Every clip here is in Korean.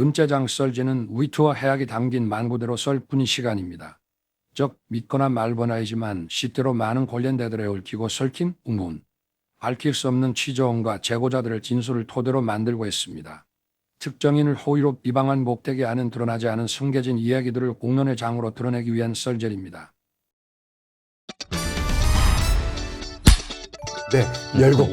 윤재장 썰지는 위트와 해악이 담긴 만구대로 썰뿐인 시간입니다. 즉 믿거나 말거나이지만 시대로 많은 관련대들에 얽히고 설킨 우문, 밝힐 수 없는 취조원과 제보자들의 진술을 토대로 만들고 있습니다. 특정인을 호의로 비방한 목택이 안은 드러나지 않은 숨겨진 이야기들을 공론의 장으로 드러내기 위한 썰전입니다. 네, 열공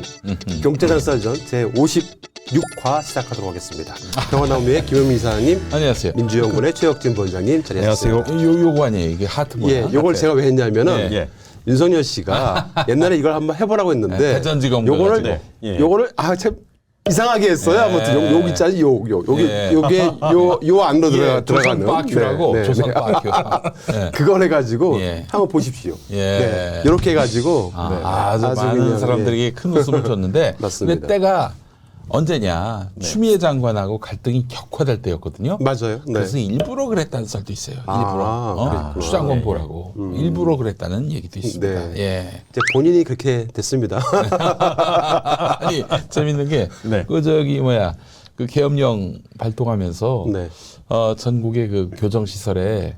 경제장 썰전 제56화 시작하도록 하겠습니다. 평화나무의 김영민 이사님, 안녕하세요. 민주연구원의 최혁진 본장님 자리하셨습니다. 안녕하세요. 요거 아니에요. 이게 하트 모양. 예, 요걸 제가 왜 했냐면은 예. 윤석열 씨가 옛날에 이걸 한번 해보라고 했는데 대전지검 요거를 가가지고. 예. 요거를 참 이상하게 했어요. 아무튼 요 있잖아요. 예. 요게 요 안으로 들어가는 조선바큐라고 네, 네, 조선바큐. 네. 그걸 해가지고 예. 한번 보십시오. 예. 네, 이렇게 해가지고 아주 많은 그냥, 사람들에게 큰 웃음을 줬는데 맞습니다. 근데 때가 언제냐. 추미애 장관하고 갈등이 격화될 때였거든요. 맞아요. 네. 그래서 일부러 그랬다는 썰도 있어요. 아, 일부러. 그랬구나. 추장관 보라고. 일부러 그랬다는 얘기도 있습니다. 네. 예. 이제 본인이 그렇게 됐습니다. 아니 재밌는 게 네. 그 그 계엄령 발동하면서 네. 전국의 그 교정 시설에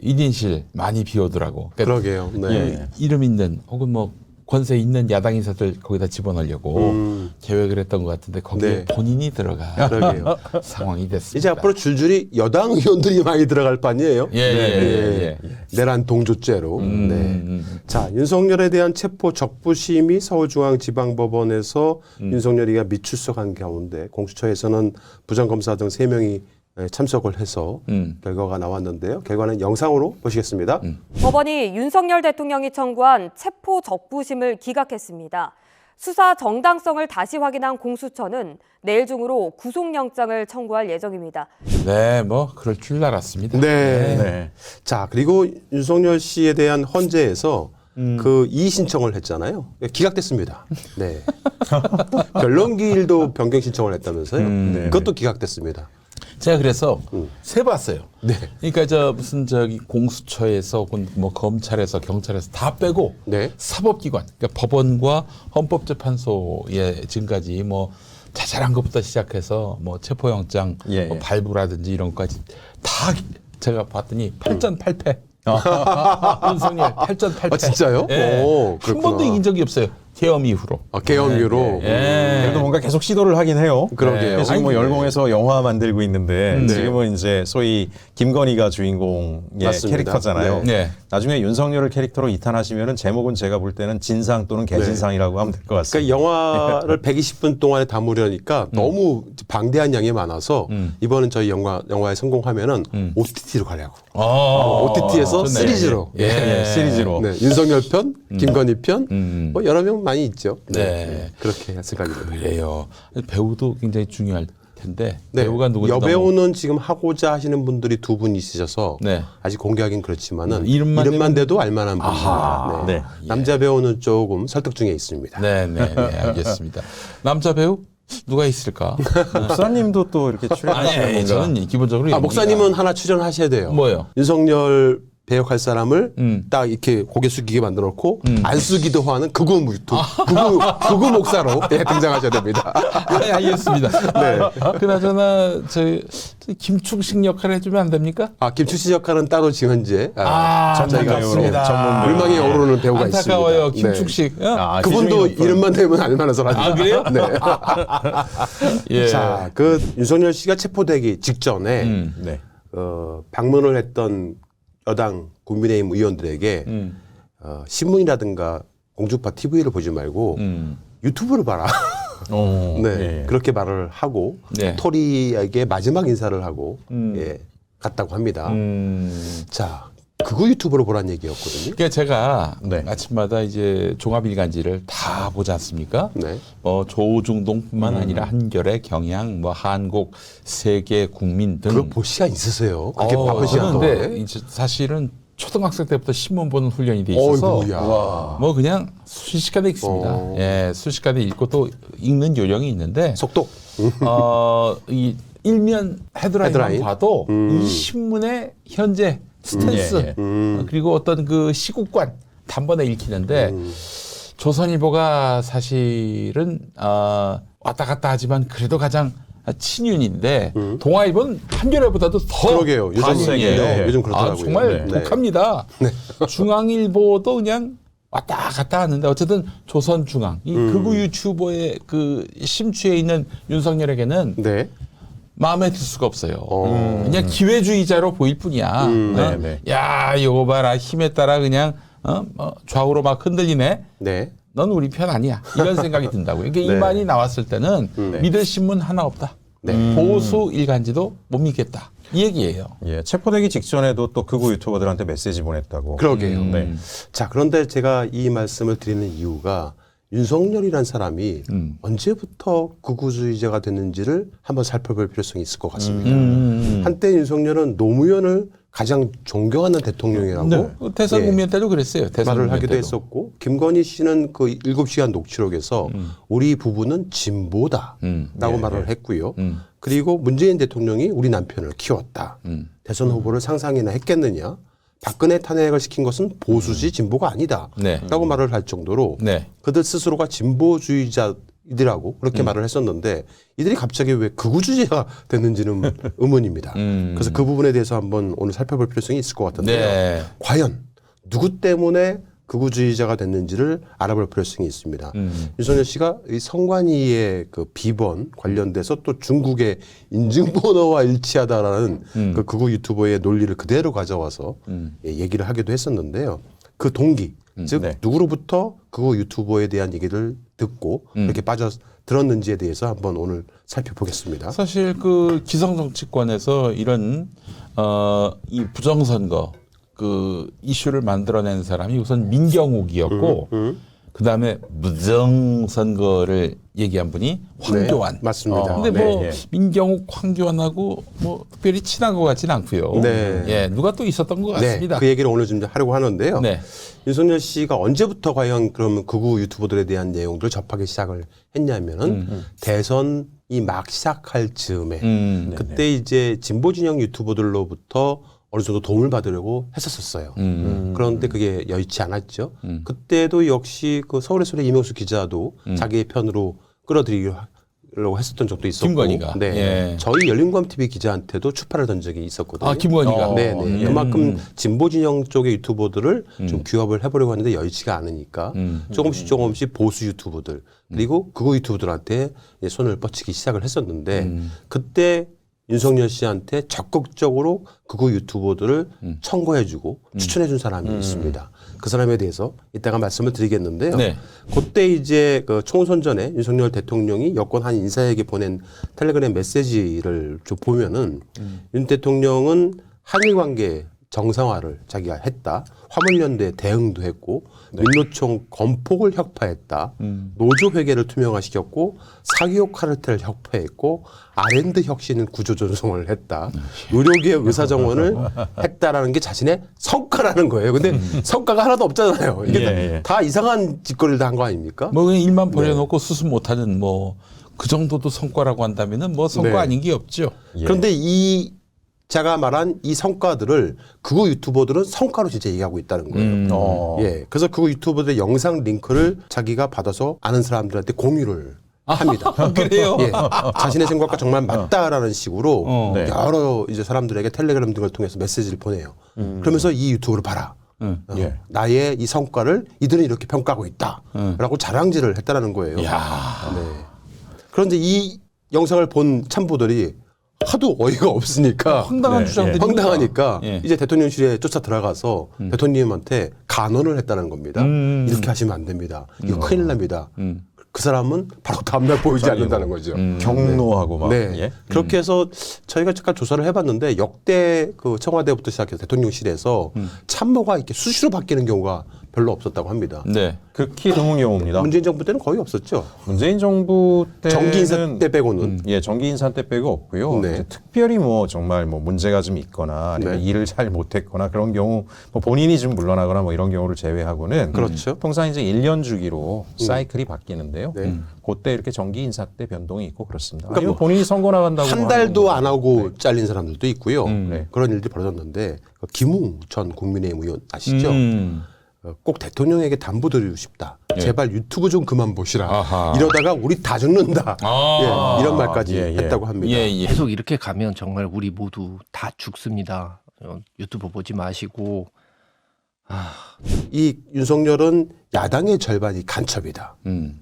1인실 많이 비우더라고. 그러니까 그러게요. 네. 예. 이름 있는 혹은 뭐 권세 있는 야당 인사들 거기다 집어넣으려고 계획을 했던 것 같은데 거기에 네. 본인이 들어가 그러게요. 상황이 됐습니다. 이제 앞으로 줄줄이 여당 의원들이 많이 들어갈 거 아니에요? 예. 내란 동조죄로. 네. 자, 윤석열에 대한 체포 적부심이 서울중앙지방법원에서 윤석열이가 미출석한 가운데 공수처에서는 부장검사 등 3명이 참석을 해서 결과가 나왔는데요. 결과는 영상으로 보시겠습니다. 법원이 윤석열 대통령이 청구한 체포 적부심을 기각했습니다. 수사 정당성을 다시 확인한 공수처는 내일 중으로 구속영장을 청구할 예정입니다. 네, 뭐 그럴 줄 알았습니다. 네. 네. 자, 그리고 윤석열 씨에 대한 헌재에서 그 이의 신청을 했잖아요. 기각됐습니다. 네. 변론기일도 변경 신청을 했다면서요. 네. 그것도 기각됐습니다. 제가 그래서 세봤어요. 네. 그러니까 무슨 공수처에서 혹은 뭐 검찰에서 경찰에서 다 빼고 네. 사법기관, 그러니까 법원과 헌법재판소에 지금까지 뭐 자잘한 것부터 시작해서 뭐 체포영장 예, 뭐 예. 발부라든지 이런 것까지 다 제가 봤더니 8전8패. 윤석열 8전8패. 아, 진짜요? 예. 오, 한 그렇구나. 번도 이긴 적이 없어요. 계엄 이후로. 계엄 이후로. 그래도 뭔가 계속 시도를 하긴 해요. 그러게요. 지금 뭐 아니, 열공해서 영화 만들고 있는데 네. 지금은 이제 소위 김건희가 주인공의 맞습니다. 캐릭터잖아요. 네. 나중에 윤석열을 캐릭터로 이탄하시면은 제목은 제가 볼 때는 진상 또는 개진상이라고 하면 될 것 같습니다. 그러니까 영화를 120분 동안에 담으려니까 너무 방대한 양이 많아서 이번은 저희 영화에 성공하면은 OTT로 가려고. OTT에서 좋네. 시리즈로. 예. 시리즈로. 네, 윤석열 편, 김건희 편, 뭐 여러 명 많이 있죠. 네. 그렇게 할 생각입니다. 그래요. 배우도 굉장히 중요할 텐데 네, 배우가 누구지? 여배우는 지금 하고자 하시는 분들이 2분 있으셔서 네. 아직 공개하긴 그렇지만은 이름만 돼도 알만한 아하. 분입니다. 네. 네. 남자 배우는 조금 설득 중에 있습니다. 네, 알겠습니다. 남자 배우 누가 있을까? 목사님도 또 이렇게 출연하시는 아니, 건가? 저는 기본적으로 목사님은 하나 출연하셔야 돼요. 뭐예요? 윤석열 배역할 사람을 딱 이렇게 고개 숙이게 만들어 놓고 안 숙이도 하는 극우 목사로 등장하셔야 됩니다. 네, 알겠습니다. 네. 그나저나 저 김충식 역할 해주면 안 됩니까? 김추씨 역할은 따로 지금 현재 전문가요. 안타깝습니다. 전문 배우. 물망에 오르는 배우가 안타까워요, 있습니다. 김충식. 어? 그분도 기준이 높은. 이름만 되면 알만한 사람이에요. 아, 그래요? 네. 예. 자, 그 윤석열 씨가 체포되기 직전에 네. 방문을 했던 여당 국민의힘 의원들에게 신문이라든가 공중파 TV를 보지 말고 유튜브를 봐라. 네, 예. 그렇게 말을 하고 네. 토리에게 마지막 인사를 하고 갔다고 합니다. 자, 그거 유튜브로 보란 얘기였거든요. 그러니까 제가 네. 아침마다 이제 종합일간지를 다 보지 않습니까? 네. 조중동뿐만 아니라 한겨레, 경향, 뭐 한국, 세계, 국민 등. 그거 볼 시간 있으세요? 그렇게 바쁜 시간 근데 동안에? 이제 사실은 초등학생 때부터 신문 보는 훈련이 돼 있어서 어이구야. 뭐 그냥 순식간에 읽습니다. 예, 순식간에 읽고 또 읽는 요령이 있는데 속독. 이 일면 헤드라인만 헤드라인? 봐도 이 신문의 현재 스탠스 예, 예. 그리고 어떤 그 시국관 단번에 읽히는데 조선일보가 사실은 왔다 갔다 하지만 그래도 가장 친윤인데 동아일보는 한겨레보다도 더 그러게요. 요즘 관윤이에요. 네, 요즘 그렇더라고요. 정말 네. 독합니다. 중앙일보도 그냥 왔다 갔다 하는데 어쨌든 조선중앙 이 극우 유튜버의 그 심취해 있는 윤석열에게는 네. 마음에 들 수가 없어요. 그냥 기회주의자로 보일 뿐이야. 네, 네. 야, 이거 봐라. 힘에 따라 그냥 좌우로 막 흔들리네. 네. 넌 우리 편 아니야. 이런 생각이 든다고요. 이게 이 네. 말이 나왔을 때는 믿을 신문 하나 없다. 보수 일간지도 못 믿겠다. 이 얘기예요. 예, 체포되기 직전에도 또 극우 유튜버들한테 메시지 보냈다고. 그러게요. 네. 자, 그런데 제가 이 말씀을 드리는 이유가 윤석열이란 사람이 언제부터 극우주의자가 됐는지를 한번 살펴볼 필요성이 있을 것 같습니다. 한때 윤석열은 노무현을 가장 존경하는 대통령이라고 네. 대선 예, 국면 때도 그랬어요. 대선 말을 국면 하기도 때도. 했었고 김건희 씨는 그 7시간 녹취록에서 우리 부부는 진보다라고 말을 했고요. 그리고 문재인 대통령이 우리 남편을 키웠다. 대선 후보를 상상이나 했겠느냐. 박근혜 탄핵을 시킨 것은 보수지 진보가 아니다. 네. 라고 말을 할 정도로 네. 그들 스스로가 진보주의자이더라고 그렇게 말을 했었는데 이들이 갑자기 왜 극우주의자가 됐는지는 의문입니다. 그래서 그 부분에 대해서 한번 오늘 살펴볼 필요성이 있을 것 같은데요. 네. 과연 누구 때문에 극우주의자가 됐는지를 알아볼 필요성이 있습니다. 윤석열 씨가 이 성관이의 그 비번 관련돼서 또 중국의 인증번호와 일치하다라는 그 극우 유튜버의 논리를 그대로 가져와서 예, 얘기를 하기도 했었는데요. 그 동기, 즉 네. 누구로부터 극우 유튜버에 대한 얘기를 듣고 이렇게 들었는지에 대해서 한번 오늘 살펴보겠습니다. 사실 그 기성 정치권에서 이런 이 부정선거 그 이슈를 만들어낸 사람이 우선 민경욱이었고 그 다음에 무정선거를 얘기한 분이 황교안. 네, 맞습니다. 근데 네, 뭐 예. 민경욱, 황교안하고 뭐 특별히 친한 것 같지는 않고요. 네. 예, 누가 또 있었던 것 네, 같습니다. 그 얘기를 오늘 좀 하려고 하는데요. 네. 윤석열 씨가 언제부터 과연 그러면 극우 유튜버들에 대한 내용들을 접하기 시작을 했냐면은 대선이 막 시작할 즈음에 그때 이제 진보 진영 유튜버들로부터 어느 정도 도움을 받으려고 했었어요. 그런데 그게 여의치 않았죠. 그때도 역시 그 서울의 소리 이명수 기자도 자기의 편으로 끌어들이려고 했었던 적도 있었고. 김건희가. 네. 예. 저희 열린검 TV 기자한테도 추파를 던 적이 있었거든요. 아, 김건희가. 네네. 그만큼 진보 진영 쪽의 유튜버들을 좀 규합을 해보려고 하는데 여의치가 않으니까 조금씩 보수 유튜버들 그리고 극우 유튜버들한테 이제 손을 뻗치기 시작을 했었는데 그때 윤석열 씨한테 적극적으로 극우 유튜버들을 청구해주고 추천해준 사람이 있습니다. 그 사람에 대해서 이따가 말씀을 드리겠는데요. 네. 그때 이제 그 총선 전에 윤석열 대통령이 여권 한 인사에게 보낸 텔레그램 메시지를 좀 보면은 윤 대통령은 한일 관계 정상화를 자기가 했다. 화물연대 대응도 했고 민노총 건폭을 혁파했다. 노조 회계를 투명화시켰고 사기업 카르텔을 혁파했고 아랜드 혁신 구조조정을 했다. 의료개혁 의사정원을 했다라는 게 자신의 성과라는 거예요. 근데 성과가 하나도 없잖아요. 이게 예. 다 이상한 짓거리를 다 한 거 아닙니까? 뭐 그냥 일만 벌여놓고 수습 못하는 뭐 그 정도도 성과라고 한다면은 뭐 성과 네. 아닌 게 없죠. 그런데 이 제가 말한 이 성과들을 극우 유튜버들은 성과로 진짜 얘기하고 있다는 거예요. 예, 그래서 극우 유튜버들의 영상 링크를 자기가 받아서 아는 사람들한테 공유를 합니다. 그래요? 예, 자신의 생각과 정말 맞다라는 식으로 네. 여러 이제 사람들에게 텔레그램 등을 통해서 메시지를 보내요. 그러면서 이 유튜브를 봐라. 예. 나의 이 성과를 이들은 이렇게 평가하고 있다라고 자랑질을 했다라는 거예요. 야. 네. 그런데 이 영상을 본 참부들이 하도 어이가 없으니까 황당한 네, 주장들이 황당하니까 예. 이제 대통령실에 쫓아 들어가서 대통령님한테 간언을 했다는 겁니다. 이렇게 하시면 안 됩니다. 이거 큰일 납니다. 그 사람은 바로 다음날 보이지 않는다는 거죠. 경로하고 막. 네. 예? 그렇게 해서 저희가 잠깐 조사를 해봤는데 역대 그 청와대부터 시작해서 대통령실에서 참모가 이렇게 수시로 바뀌는 경우가 별로 없었다고 합니다. 네. 극히 드문 경우입니다. 문재인 정부 때는 거의 없었죠. 문재인 정부 때는 정기 인사 때 빼고는. 예, 정기 인사 때 빼고 없고요. 네. 이제 특별히 뭐 정말 뭐 문제가 좀 있거나 아니면 네. 일을 잘 못했거나 그런 경우 뭐 본인이 좀 물러나거나 뭐 이런 경우를 제외하고는 그렇죠. 통상 이제 1년 주기로 사이클이 바뀌는데요. 네. 그때 이렇게 정기 인사 때 변동이 있고 그렇습니다. 그러니까 아니면 뭐 본인이 선거 나간다고 한 하는 달도 거. 안 하고 잘린 사람들도 있고요. 네. 그런 일들이 벌어졌는데 김웅 전 국민의힘 의원 아시죠? 꼭 대통령에게 당부 드리고 싶다. 제발 유튜브 좀 그만 보시라. 아하. 이러다가 우리 다 죽는다. 아. 예, 이런 말까지 예, 예. 했다고 합니다. 예, 예. 계속 이렇게 가면 정말 우리 모두 다 죽습니다. 유튜브 보지 마시고. 이 윤석열은 야당의 절반이 간첩이다. 음.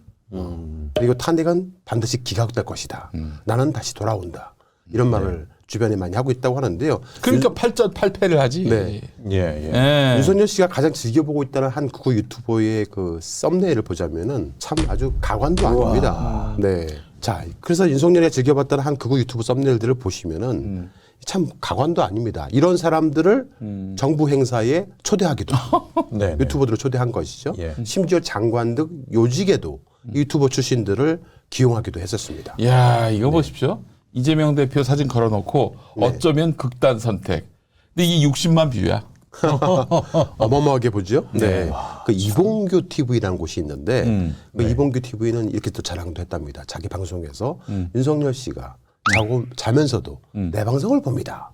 그리고 탄핵은 반드시 기각될 것이다. 나는 다시 돌아온다. 이런 말을 주변에 많이 하고 있다고 하는데요. 그러니까 8.8패를 하지. 네. 예, 예. 예. 윤석열 씨가 가장 즐겨보고 있다는 한 극우 유튜버의 그 썸네일을 보자면은 참 아주 가관도 아닙니다. 네. 자, 그래서 윤석열이 즐겨봤다는 한 극우 유튜브 썸네일들을 보시면은 참 가관도 아닙니다. 이런 사람들을 정부 행사에 초대하기도 하고 네, 네. 유튜버들을 초대한 것이죠. 예. 심지어 장관 등 요직에도 유튜버 출신들을 기용하기도 했었습니다. 야, 이거 보십시오. 이재명 대표 사진 걸어놓고 어쩌면 극단 선택. 근데 이게 60만 뷰야. 어마어마하게 보죠. 네. 그 이봉규 TV라는 곳이 있는데 그 네. 이봉규 TV는 이렇게 또 자랑도 했답니다. 자기 방송에서 윤석열 씨가 자면서도 내 방송을 봅니다.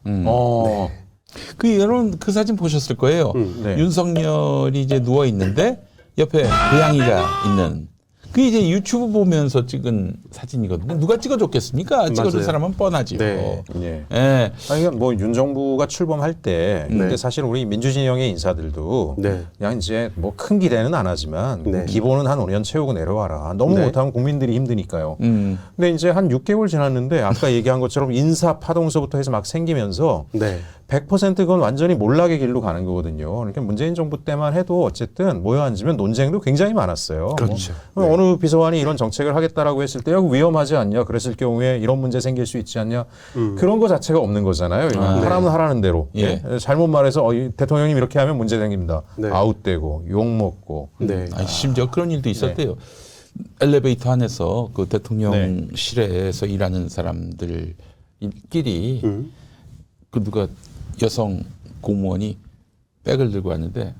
그 여러분 그 사진 보셨을 거예요. 네. 윤석열이 이제 누워 있는데 옆에 고양이가 있는. 그 이제 유튜브 보면서 찍은 사진이거든요. 누가 찍어줬겠습니까? 찍어준 맞아요. 사람은 뻔하지요. 네. 예. 예. 아니, 그러니까 뭐 윤 정부가 출범할 때 그때 사실 우리 민주진영의 인사들도 네. 그냥 이제 뭐 큰 기대는 안 하지만 네. 기본은 한 5년 채우고 내려와라. 너무 네. 못하면 국민들이 힘드니까요. 근데 이제 한 6개월 지났는데 아까 얘기한 것처럼 인사 파동서부터 해서 막 생기면서 네. 100% 그건 완전히 몰락의 길로 가는 거거든요. 그러니까 문재인 정부 때만 해도 어쨌든 모여 앉으면 논쟁도 굉장히 많았어요. 그렇죠. 뭐 어느 비서관이 이런 정책을 하겠다라고 했을 때 야, 위험하지 않냐? 그랬을 경우에 이런 문제 생길 수 있지 않냐? 그런 거 자체가 없는 거잖아요. 하라면 하라는 대로. 예. 잘못 말해서 이 대통령님 이렇게 하면 문제 생깁니다. 네. 아웃되고 욕 먹고. 네. 아니, 심지어 그런 일도 있었대요. 엘리베이터 안에서 그 대통령실에서 일하는 사람들끼리 그 누가 여성 공무원이 백을 들고 왔는데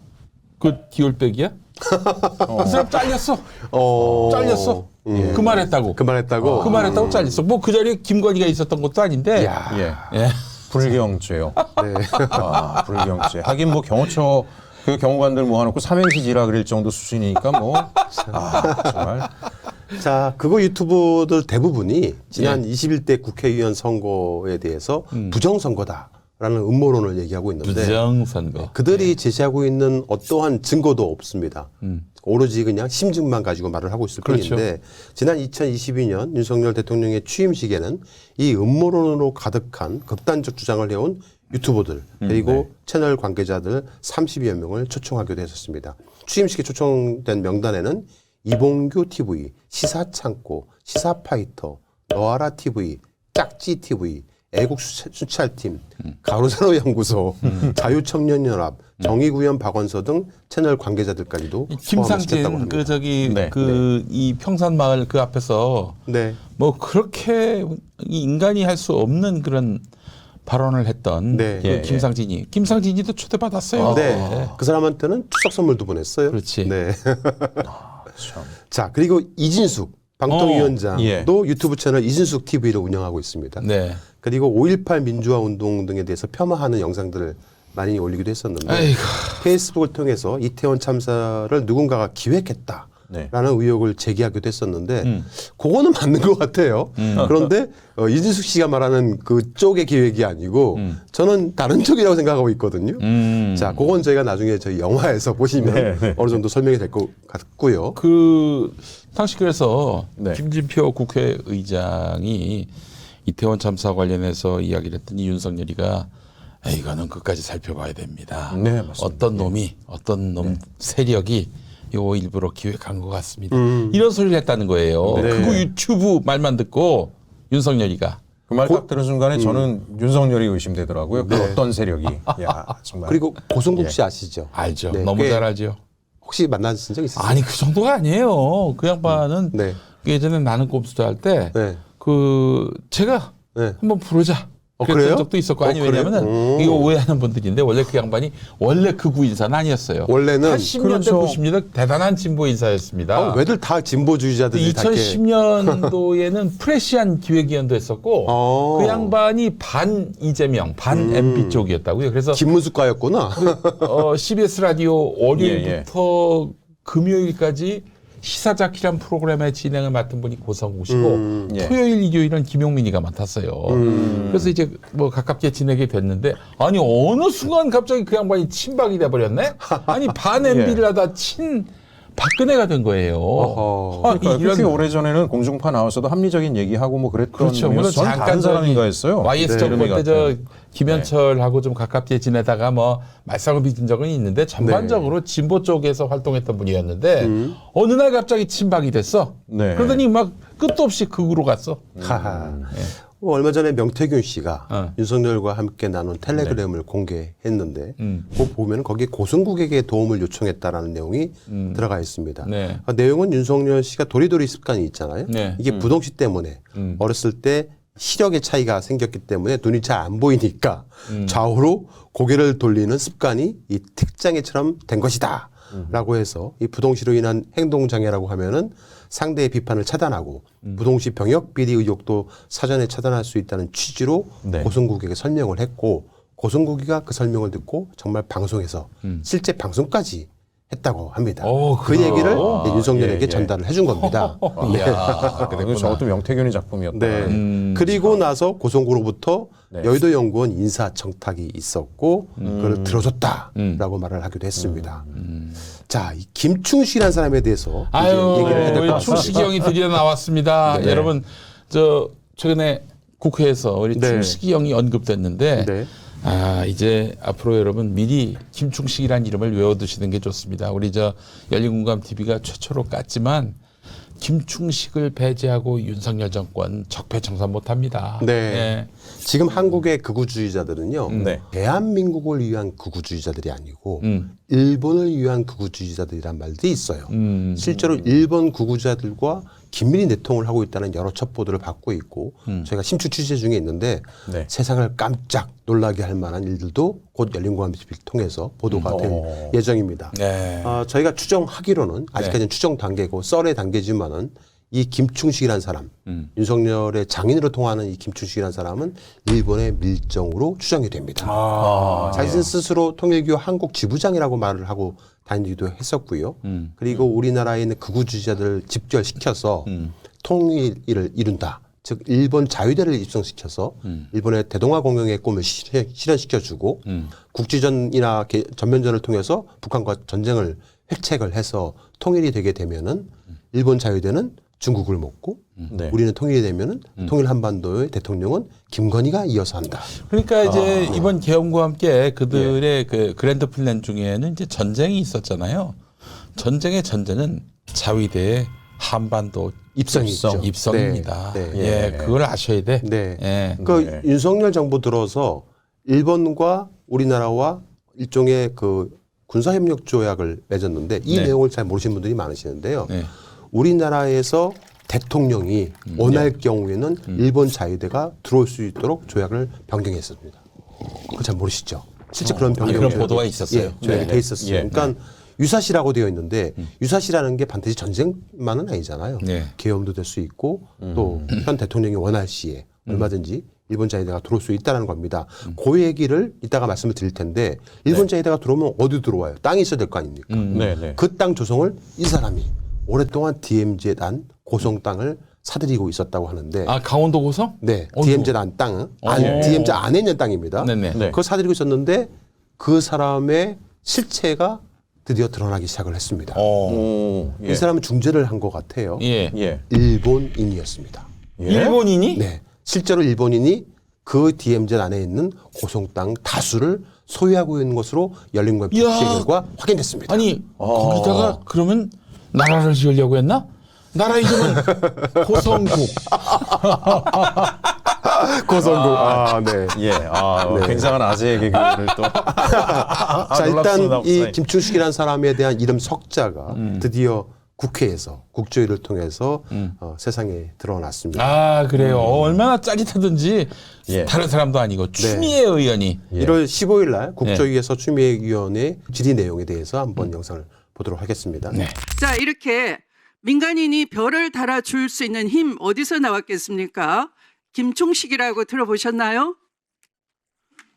그 디올백이야? 그 사람 잘렸어. 잘렸어. 그 말했다고. 그만했다고. 그 말했다고 잘렸어. 뭐 그 자리에 김건희가 있었던 것도 아닌데. 야. 예. 예. 불경죄요. 네. 아, 불경죄. 하긴 뭐 경호처 그 경호관들 모아놓고 삼행시지라 그릴 정도 수준이니까 뭐. 아, 정말. 자, 그거 유튜버들 대부분이 지난 21대 국회의원 선거에 대해서 부정선거다라는 음모론을 얘기하고 있는데 부정선거. 그들이 제시하고 있는 어떠한 증거도 없습니다. 오로지 그냥 심증만 가지고 말을 하고 있을 그렇죠. 뿐인데 지난 2022년 윤석열 대통령의 취임식에는 이 음모론으로 가득한 극단적 주장을 해온 유튜버들 그리고 채널 관계자들 30여 명을 초청하기도 했었습니다. 취임식에 초청된 명단에는 이봉규 TV, 시사창고, 시사파이터, 너아라 TV, 짝지 TV, 애국수찰팀, 가로세로연구소, 자유청년연합, 정의구현 박원서 등 채널 관계자들까지도 포함시켰다고 김상진 합니다. 그 저기 네. 그 이 평산마을 그 앞에서 네, 뭐 그렇게 이 인간이 할 수 없는 그런 발언을 했던 네. 그 예, 김상진이도 초대받았어요. 네, 그 사람한테는 추석 선물도 보냈어요. 그렇지. 네. 참. 자, 그리고 이진숙 방통위원장도 예. 유튜브 채널 이진숙 TV를 운영하고 있습니다. 네. 그리고 5.18 민주화 운동 등에 대해서 폄하하는 영상들을 많이 올리기도 했었는데 아이고. 페이스북을 통해서 이태원 참사를 누군가가 기획했다. 네. 라는 의혹을 제기하기도 했었는데 그거는 맞는 것 같아요. 그런데 이진숙 씨가 말하는 그쪽의 기획이 아니고 저는 다른 쪽이라고 생각하고 있거든요. 자, 그건 저희가 나중에 저희 영화에서 보시면 어느 정도 설명이 될 것 같고요. 그 당시 그래서 네. 김진표 국회의장이 이태원 참사 관련해서 이야기를 했더니 윤석열이가 이거는 끝까지 살펴봐야 됩니다. 네, 맞습니다. 어떤 놈 세력이 요 일부러 기획한 것 같습니다. 이런 소리를 했다는 거예요. 네. 그거 유튜브 말만 듣고 윤석열이가 그 말 딱 들은 순간에 저는 윤석열이 의심되더라고요. 그 어떤 세력이. 야, 정말. 그리고 고성국 씨 아시죠? 알죠. 네, 너무 꽤 잘 알죠. 혹시 만나신 적 있으세요? 아니 그 정도가 아니에요. 그 양반은 네. 예전에 나는 꼼수도 할 때 네. 그 제가 네. 한번 부르자. 그랬던 그래요? 적도 있었고 아니 그래요? 왜냐면은 이거 오해하는 분들인데 원래 그 양반이 원래 극우 인사는 아니었어요. 원래는 80년대 그렇죠. 90년대 대단한 진보 인사였습니다. 왜들 다 진보주의자들이 다 이렇게 2010년도에는 프레시안 기획위원도 했었고 그 양반이 반 이재명, 반 MB 쪽이었다고요. 그래서 김문숙과였구나. CBS 라디오 월요일부터 금요일까지 시사자키란 프로그램의 진행을 맡은 분이 고성국 씨고 예. 토요일, 일요일은 김용민이가 맡았어요. 그래서 이제 뭐 가깝게 지내게 됐는데 아니 어느 순간 갑자기 그 양반이 친박이 돼버렸네? 아니 반 MB를 하다 친 박근혜가 된 거예요. 어허. 그러니까 그렇게 오래전에는 공중파 나와서도 합리적인 얘기하고 뭐 그랬던 그렇죠. 물론 저는 잠깐 다른 사람인가 했어요. YS 네. 정권 이름이 때 저 같은. 김현철하고 좀 가깝게 지내다가 뭐 말썽을 빚은 적은 있는데 전반적으로 네. 진보 쪽에서 활동했던 분이었는데 어느 날 갑자기 친박이 됐어. 네. 그러더니 막 끝도 없이 극으로 갔어. 하하. 얼마 전에 명태균 씨가 윤석열과 함께 나눈 텔레그램을 공개했는데 그거 보면 거기에 고승국에게 도움을 요청했다라는 내용이 들어가 있습니다. 네. 내용은 윤석열 씨가 도리도리 습관이 있잖아요. 네. 이게 부동시 때문에 어렸을 때 시력의 차이가 생겼기 때문에 눈이 잘 안 보이니까 좌우로 고개를 돌리는 습관이 이 특장애처럼 된 것이다. 라고 해서 이 부동시로 인한 행동장애라고 하면은 상대의 비판을 차단하고 부동시 병역 비리 의혹도 사전에 차단할 수 있다는 취지로 네. 고승국에게 설명을 했고 고승국이가 그 설명을 듣고 정말 방송에서 실제 방송까지 했다고 합니다. 그 그래요? 얘기를 윤석열에게 예, 예. 전달을 해준 겁니다. 이야, 그리고 저것도 명태균의 작품이었다. 네. 그리고 나서 고성구로부터 네. 여의도 연구원 인사청탁이 있었고 그걸 들어줬다라고 말을 하기도 했습니다. 자, 이 김충식이라는 사람에 대해서 이제 아유, 얘기를 해야 될 것 우리 같습니다. 충식이 형이 드디어 나왔습니다. 네. 여러분, 저 최근에 국회에서 우리 네. 충식이 형이 언급됐는데 네. 아, 이제 앞으로 여러분 미리 김충식이라는 이름을 외워두시는 게 좋습니다. 우리 저 열린공감 TV가 최초로 깠지만 김충식을 배제하고 윤석열 정권 적폐청산 못합니다. 네. 지금 한국의 극우주의자들은요, 네. 대한민국을 위한 극우주의자들이 아니고 일본을 위한 극우주의자들이란 말도 있어요. 실제로 일본 극우주의자들과 긴밀히 내통을 하고 있다는 여러 첩보들을 받고 있고 저희가 심층 취재 중에 있는데 네. 세상을 깜짝 놀라게 할 만한 일들도 곧 열린공감 TV를 통해서 보도가 될 예정입니다. 네. 저희가 추정하기로는 아직까지는 추정 단계고 썰의 단계지만은 이 김충식이라는 사람, 윤석열의 장인으로 통하는 이 김충식이라는 사람은 일본의 밀정으로 추정이 됩니다. 자신 스스로 통일교 한국 지부장이라고 말을 하고 다니기도 했었고요. 그리고 우리나라에 있는 극우주의자들을 집결시켜서 통일을 이룬다. 즉 일본 자유대를 입성시켜서 일본의 대동아 공영의 꿈을 실현시켜주고 국지전이나 전면전을 통해서 북한과 전쟁을 획책을 해서 통일이 되게 되면은 일본 자유대는 중국을 먹고 네. 우리는 통일이 되면은 통일 한반도의 대통령은 김건희가 이어서 한다. 그러니까 이제 이번 개헌과 함께 그들의 그 그랜드 플랜 중에는 이제 전쟁이 있었잖아요. 전쟁의 전제는 자위대의 한반도 입성이죠. 입성입니다. 네, 네. 예, 그걸 아셔야 돼. 네. 예. 그 윤석열 정부 들어서 일본과 우리나라와 일종의 그 군사협력 조약을 맺었는데 이 네. 내용을 잘 모르시는 분들이 많으시는데요. 네. 우리나라에서 대통령이 원할 경우에는 일본 자위대가 들어올 수 있도록 조약을 변경했습니다. 그거 잘 모르시죠? 실제 그런 변경 그런 보도가 있었어요. 예, 조약이 네. 돼 있었어요. 예. 그러니까 유사시라고 되어 있는데 유사시라는 게 반드시 전쟁만은 아니잖아요. 네. 계엄도 될 수 있고 또 현 대통령이 원할 시에 얼마든지 일본 자위대가 들어올 수 있다는 겁니다. 그 얘기를 이따가 말씀을 드릴 텐데 일본 자위대가 들어오면 어디 들어와요? 땅이 있어야 될 거 아닙니까? 네, 네. 그 땅 조성을 이 사람이 오랫동안 DMZ-단 고성 땅을 사들이고 있었다고 하는데 아, 강원도 고성? 네, 어이구. DMZ-단 땅은 예. DMZ 안에 있는 땅입니다. 네네. 네. 그걸 사들이고 있었는데 그 사람의 실체가 드디어 드러나기 시작을 했습니다. 오, 이 사람은 중재를 한 것 같아요. 예. 예. 일본인이었습니다. 예? 일본인이? 네, 실제로 일본인이 그 DMZ 안에 있는 고성 땅 다수를 소유하고 있는 것으로 열린공감 이야. 취재 결과 확인됐습니다. 아니, 거기다가 그러면 나라를 지으려고 했나? 나라 이름은 고성국. 고성국. 네. 예. 아, 네. 굉장한 아재의 개그를 또. 자, 일단 이 김충식이라는 사람에 대한 이름 석자가 드디어 국회에서 국조위를 통해서 세상에 드러났습니다. 아, 그래요. 얼마나 짜릿하든지 예. 다른 사람도 아니고 추미애 의원이 1월 15일 날 국조위에서 추미애위원회 질의 내용에 대해서 한번 영상을 보도록 하겠습니다. 네. 자, 이렇게 민간인이 별을 달아줄 수 있는 힘 어디서 나왔겠습니까? 김충식이라고 들어보셨나요?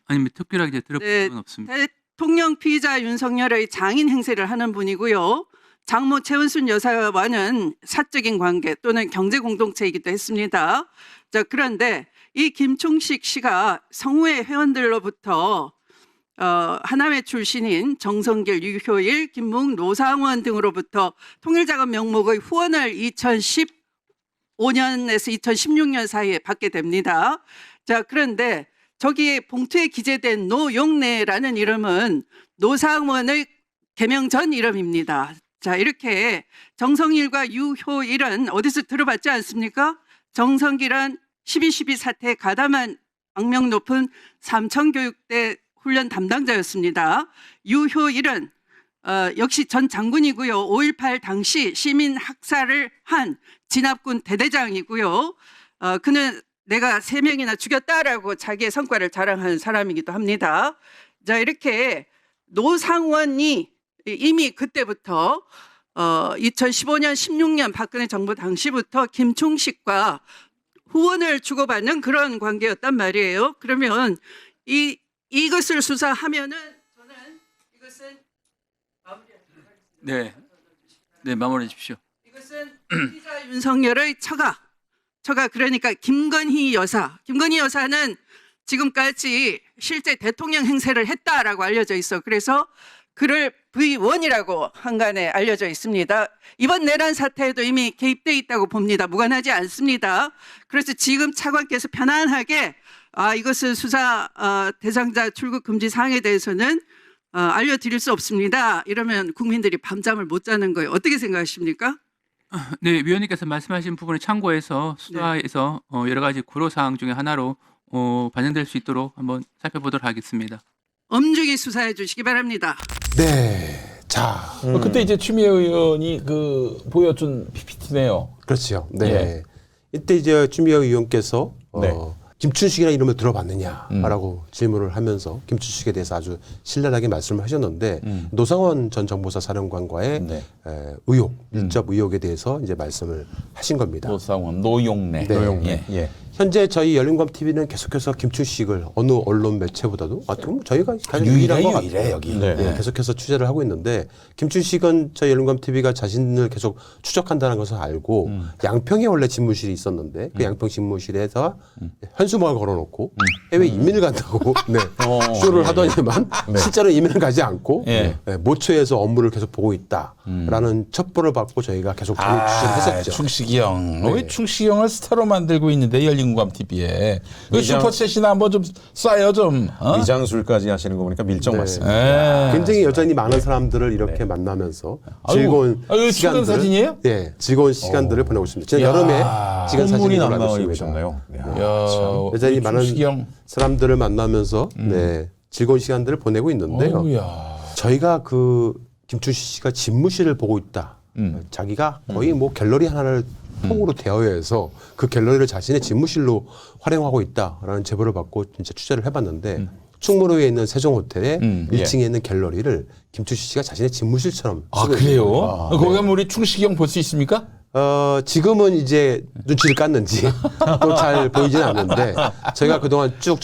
아니, 특별하게 들어본 네, 적은 없습니다. 대통령 피의자 윤석열의 장인 행세를 하는 분이고요. 장모 최은순 여사와는 사적인 관계 또는 경제 공동체이기도 했습니다. 자, 그런데 이 김충식 씨가 성우회 회원들로부터 하남회 출신인 정성길, 유효일, 김묵, 노상원 등으로부터 통일자금 명목의 후원을 2015년에서 2016년 사이에 받게 됩니다. 자, 그런데 저기에 봉투에 기재된 노용래라는 이름은 노상원의 개명 전 이름입니다. 자, 이렇게 정성일과 유효일은 어디서 들어봤지 않습니까? 정성길은 12.12 사태에 가담한 악명 높은 삼천교육대 훈련 담당자였습니다. 유효일은 역시 전 장군이고요. 5.18 당시 시민 학살을 한 진압군 대대장이고요. 그는 내가 3명이나 죽였다라고 자기의 성과를 자랑하는 사람이기도 합니다. 자, 이렇게 노상원이 이미 그때부터 2015년 16년 박근혜 정부 당시부터 김충식과 후원을 주고받는 그런 관계였단 말이에요. 그러면 이것을 수사하면은 저는 이것은 네. 네, 마무리해 주십시오. 이것은 피의자 윤석열의 처가 그러니까 김건희 여사는 지금까지 실제 대통령 행세를 했다라고 알려져 있어. 그래서 그를 V1이라고 한간에 알려져 있습니다. 이번 내란 사태에도 이미 개입돼 있다고 봅니다. 무관하지 않습니다. 그래서 지금 차관께서 편안하게 이것은 수사 대상자 출국 금지 사항에 대해서는 알려드릴 수 없습니다. 이러면 국민들이 밤잠을 못 자는 거예요. 어떻게 생각하십니까? 네, 위원님께서 말씀하신 부분을 참고해서 수사에서 여러 가지 구로 사항 중에 하나로 반영될 수 있도록 한번 살펴보도록 하겠습니다. 엄중히 수사해 주시기 바랍니다. 네. 자, 그때 이제 추미애 의원이 그 보여준 PPT네요. 그렇죠. 네. 예. 이때 이제 추미애 의원께서 네. 김춘식이라는 이름을 들어봤느냐라고 질문을 하면서 김춘식에 대해서 아주 신랄하게 말씀을 하셨는데 노상원 전 정보사 사령관과의 네. 의혹, 밀접 의혹에 대해서 이제 말씀을 하신 겁니다. 노상원, 노용래. 네. 노용래. 예. 현재 저희 열린검 TV는 계속해서 김춘식을 어느 언론 매체보다도 그럼 저희가 가장 유일한 것 같아요. 여기. 네. 네, 계속해서 취재를 하고 있는데 김춘식은 저희 열린검 TV가 자신을 계속 추적한다는 것을 알고 양평에 원래 집무실이 있었는데 그 양평 집무실에서 현수막을 걸어놓고 해외 이민을 간다고 네, 쇼를 하더니만 실제로 이민을 가지 않고 예. 모처에서 업무를 계속 보고 있다라는 첩보를 받고 저희가 계속 전입 취재를 했었죠. 충식이 형. 네. 우리 충식이 형을 스타로 만들고 있는데 열린공감 TV에. 그 미장- 슈퍼챗이나 한번 좀 쏴요 좀. 미장술까지 하시는 거 보니까 밀정 네. 맞습니다. 굉장히 여전히 많은 사람들을 이렇게 만나면서 즐거운 이거 최근 사진이에요? 네, 즐거운 시간들을 보내고 있습니다. 지난 여름에 찍은 사진이 콧물이 올라가고 남나고 있습니다. 입으셨나요? 야, 여전히 우리 많은 충식이 형. 사람들을 만나면서 네, 즐거운 시간들을 보내고 있는데요. 어우야. 저희가 그 김춘식 씨가 집무실을 보고 있다. 자기가 거의 뭐 갤러리 하나를 통으로 대여해서 그 갤러리를 자신의 집무실로 활용하고 있다라는 제보를 받고 진짜 취재를 해봤는데 충무로에 있는 세종호텔의 1층에 있는 갤러리를 김춘식 씨가 자신의 집무실처럼 쓰고 그래요? 있는 거예요. 거기 가면 우리 충식이 형 볼 수 있습니까? 지금은 이제 눈치를 깠는지 또 잘 보이지는 않는데 저희가 그동안 쭉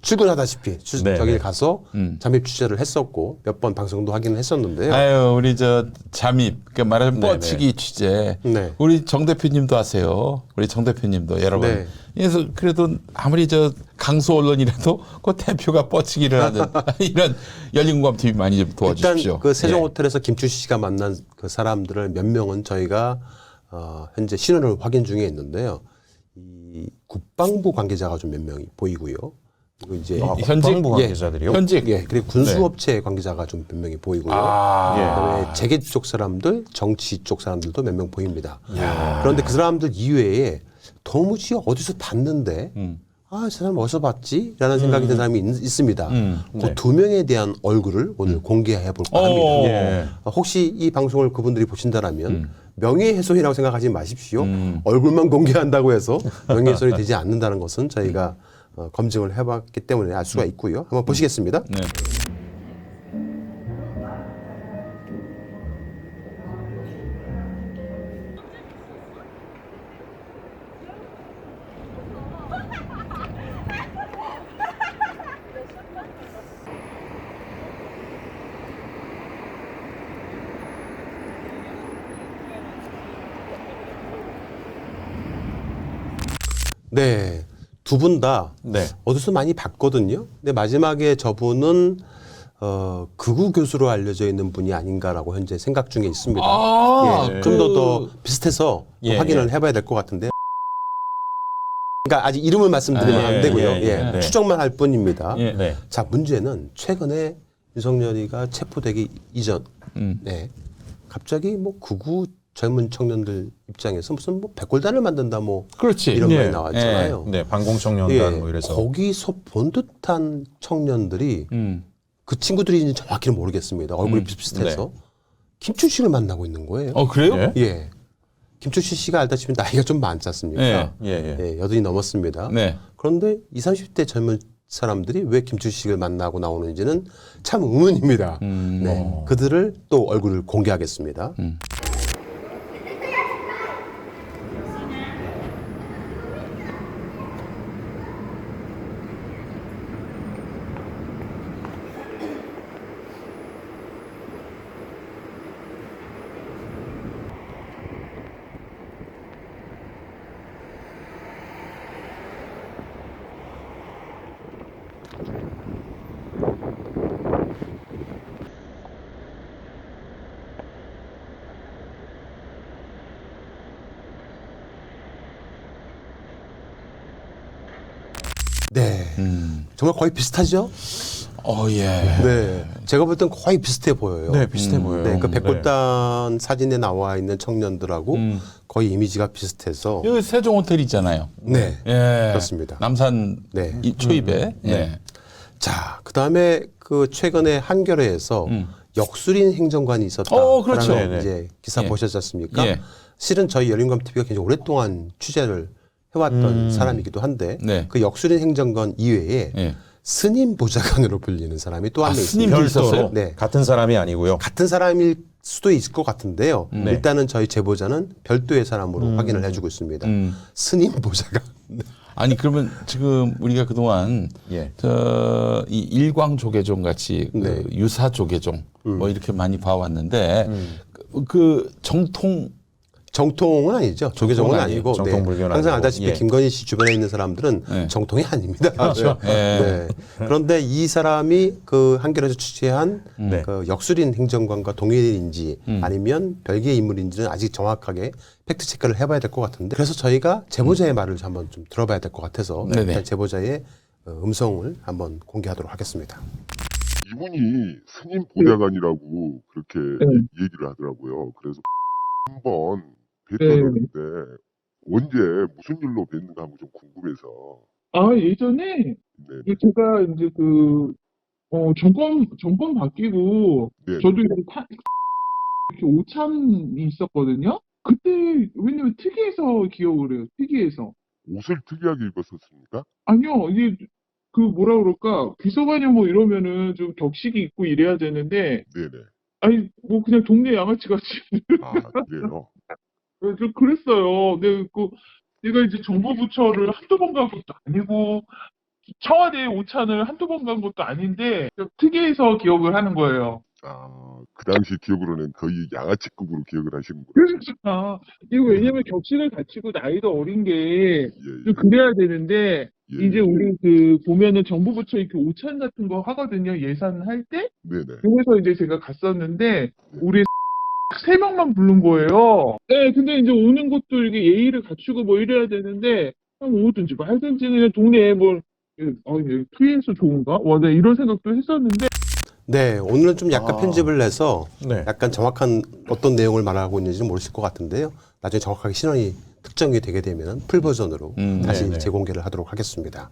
출근하다시피 네, 저기를 네. 가서 잠입 취재를 했었고 몇 번 방송도 하기는 했었는데요. 아유, 우리 저 잠입, 그러니까 말하자면 네네. 뻗치기 취재. 네. 우리 정 대표님도 하세요. 우리 정 대표님도 여러분. 네. 그래서 그래도 아무리 저 강소 언론이라도 그 대표가 뻗치기를 하는 이런 열린공감 TV 많이 좀 도와주십시오. 일단 그 세종호텔에서 김춘식 씨가 만난 그 사람들을 몇 명은 저희가 현재 신원을 확인 중에 있는데요. 이 국방부 관계자가 좀 몇 명이 보이고요. 그리고 이제 현직 국방부 관계자들이요? 현직. 예, 그리고 군수업체 관계자가 좀 몇 명이 보이고요. 그다음에 재계 쪽 사람들, 정치 쪽 사람들도 몇 명 보입니다. 그런데 그 사람들 이외에 도무지 어디서 봤는데 저 사람 어디서 봤지? 라는 생각이 드는 사람이 있습니다. 그 두 명에 대한 얼굴을 오늘 공개해 볼까 합니다. 예. 혹시 이 방송을 그분들이 보신다라면 명예훼손이라고 생각하지 마십시오. 얼굴만 공개한다고 해서 명예훼손이 되지 않는다는 것은 저희가 검증을 해봤기 때문에 알 수가 있고요. 한번 보시겠습니다. 네. 네. 두 분 다 네. 어디서 많이 봤거든요. 근데 마지막에 저분은 극우 교수로 알려져 있는 분이 아닌가라고 현재 생각 중에 있습니다. 예, 좀 더 비슷해서 예, 확인을 해봐야 될 것 같은데. 그러니까 아직 이름을 말씀드리면 안 되고요. 예, 추정만 할 뿐입니다. 네. 자, 문제는 최근에 윤석열이가 체포되기 이전, 네, 갑자기 뭐 극우 젊은 청년들 입장에서 무슨 뭐 백골단을 만든다 뭐 그렇지. 이런 예. 말이 나왔잖아요. 네, 반공청년단 예, 뭐 이래서. 거기서 본 듯한 청년들이 그 친구들이 정확히는 모르겠습니다. 얼굴이 비슷비슷해서 김춘식을 만나고 있는 거예요. 그래요? 예? 예. 김춘식 씨가 알다시피 나이가 좀 많지 않습니까? 예. 예, 여든이 넘었습니다. 네. 그런데 20, 30대 젊은 사람들이 왜 김춘식을 만나고 나오는지는 참 의문입니다. 네, 그들을 또 얼굴을 공개하겠습니다. 네, 정말 거의 비슷하죠? 예. 네, 제가 볼 땐 거의 비슷해 보여요. 네, 비슷해 보여요. 네, 그 백골단 사진에 나와 있는 청년들하고 거의 이미지가 비슷해서 여기 세종 호텔 있잖아요. 네, 예. 그렇습니다. 남산 네. 초입에. 예. 자, 그다음에 그 최근에 한겨레에서 역술인 행정관이 있었다. 그렇죠. 라는 네네. 이제 기사 예. 보셨지 않습니까? 예. 실은 저희 열린감 TV가 굉장히 오랫동안 취재를 해왔던 사람이기도 한데 네. 그 역술인 행정관 이외에 예. 스님 보좌관으로 불리는 사람이 또 한 명 스님 있습니다. 별도로? 별도로 네. 같은 사람이 아니고요. 같은 사람일 수도 있을 것 같은데요. 네. 일단은 저희 제보자는 별도의 사람으로 확인을 해주고 있습니다. 스님 보좌관. 아니 그러면 지금 우리가 그동안 예. 이 일광 조계종 같이 그 네. 유사 조계종 뭐 이렇게 많이 봐왔는데 그 정통 정통은 아니죠. 조계종은 아니에요. 아니고. 정통 불교는 항상 아니고. 알다시피 예. 김건희 씨 주변에 있는 사람들은 네. 정통이 아닙니다. 그렇죠. 네. 그런데 이 사람이 그 한겨레에서 취재한 네. 그 역술인 행정관과 동일인지 아니면 별개의 인물인지는 아직 정확하게 팩트 체크를 해봐야 될 것 같은데 그래서 저희가 제보자의 말을 한번 좀 들어봐야 될 것 같아서 네네. 일단 제보자의 음성을 한번 공개하도록 하겠습니다. 이분이 스님 보좌관이라고 그렇게 얘기를 하더라고요. 그래서 한번 뵀었는데 언제 무슨 일로 뵀는가 하고 좀 궁금해서. 예전에 네, 제가 이제 정권 바뀌고 네, 저도 이렇게 오찬이 있었거든요. 그때 왜냐면 특이해서 기억을 해요. 특이해서. 옷을 특이하게 입었었습니까? 아니요, 이게 뭐라 그럴까 비서관이 뭐 이러면은 좀 격식이 있고 이래야 되는데 네네. 아니 뭐 그냥 동네 양아치 같이 그래요. 좀 그랬어요. 내가 이제 정보부처를 한두 번 간 것도 아니고 청와대 오찬을 한두 번 간 것도 아닌데 좀 특이해서 기억을 하는 거예요. 그 당시 기억으로는 거의 양아치급으로 기억을 하시는구나. 그러니까 이거 왜냐면 격식을 갖추고 나이도 어린 게 좀 예, 그래야 되는데 예, 이제 예. 우리 보면은 정부부처 이렇게 오찬 같은 거 하거든요. 예산할 때. 네네. 그래서 이제 제가 갔었는데 우리 3명만 부른 거예요. 네, 근데 이제 오는 것도 이렇게 예의를 갖추고 뭐 이래야 되는데 오든지 말든지 그냥 동네에 투에서 좋은가? 네, 이런 생각도 했었는데. 네, 오늘은 좀 약간 편집을 해서 네. 약간 정확한 어떤 내용을 말하고 있는지는 모르실 것 같은데요. 나중에 정확하게 신원이 특정이 되게 되면 풀 버전으로 다시 네네. 재공개를 하도록 하겠습니다.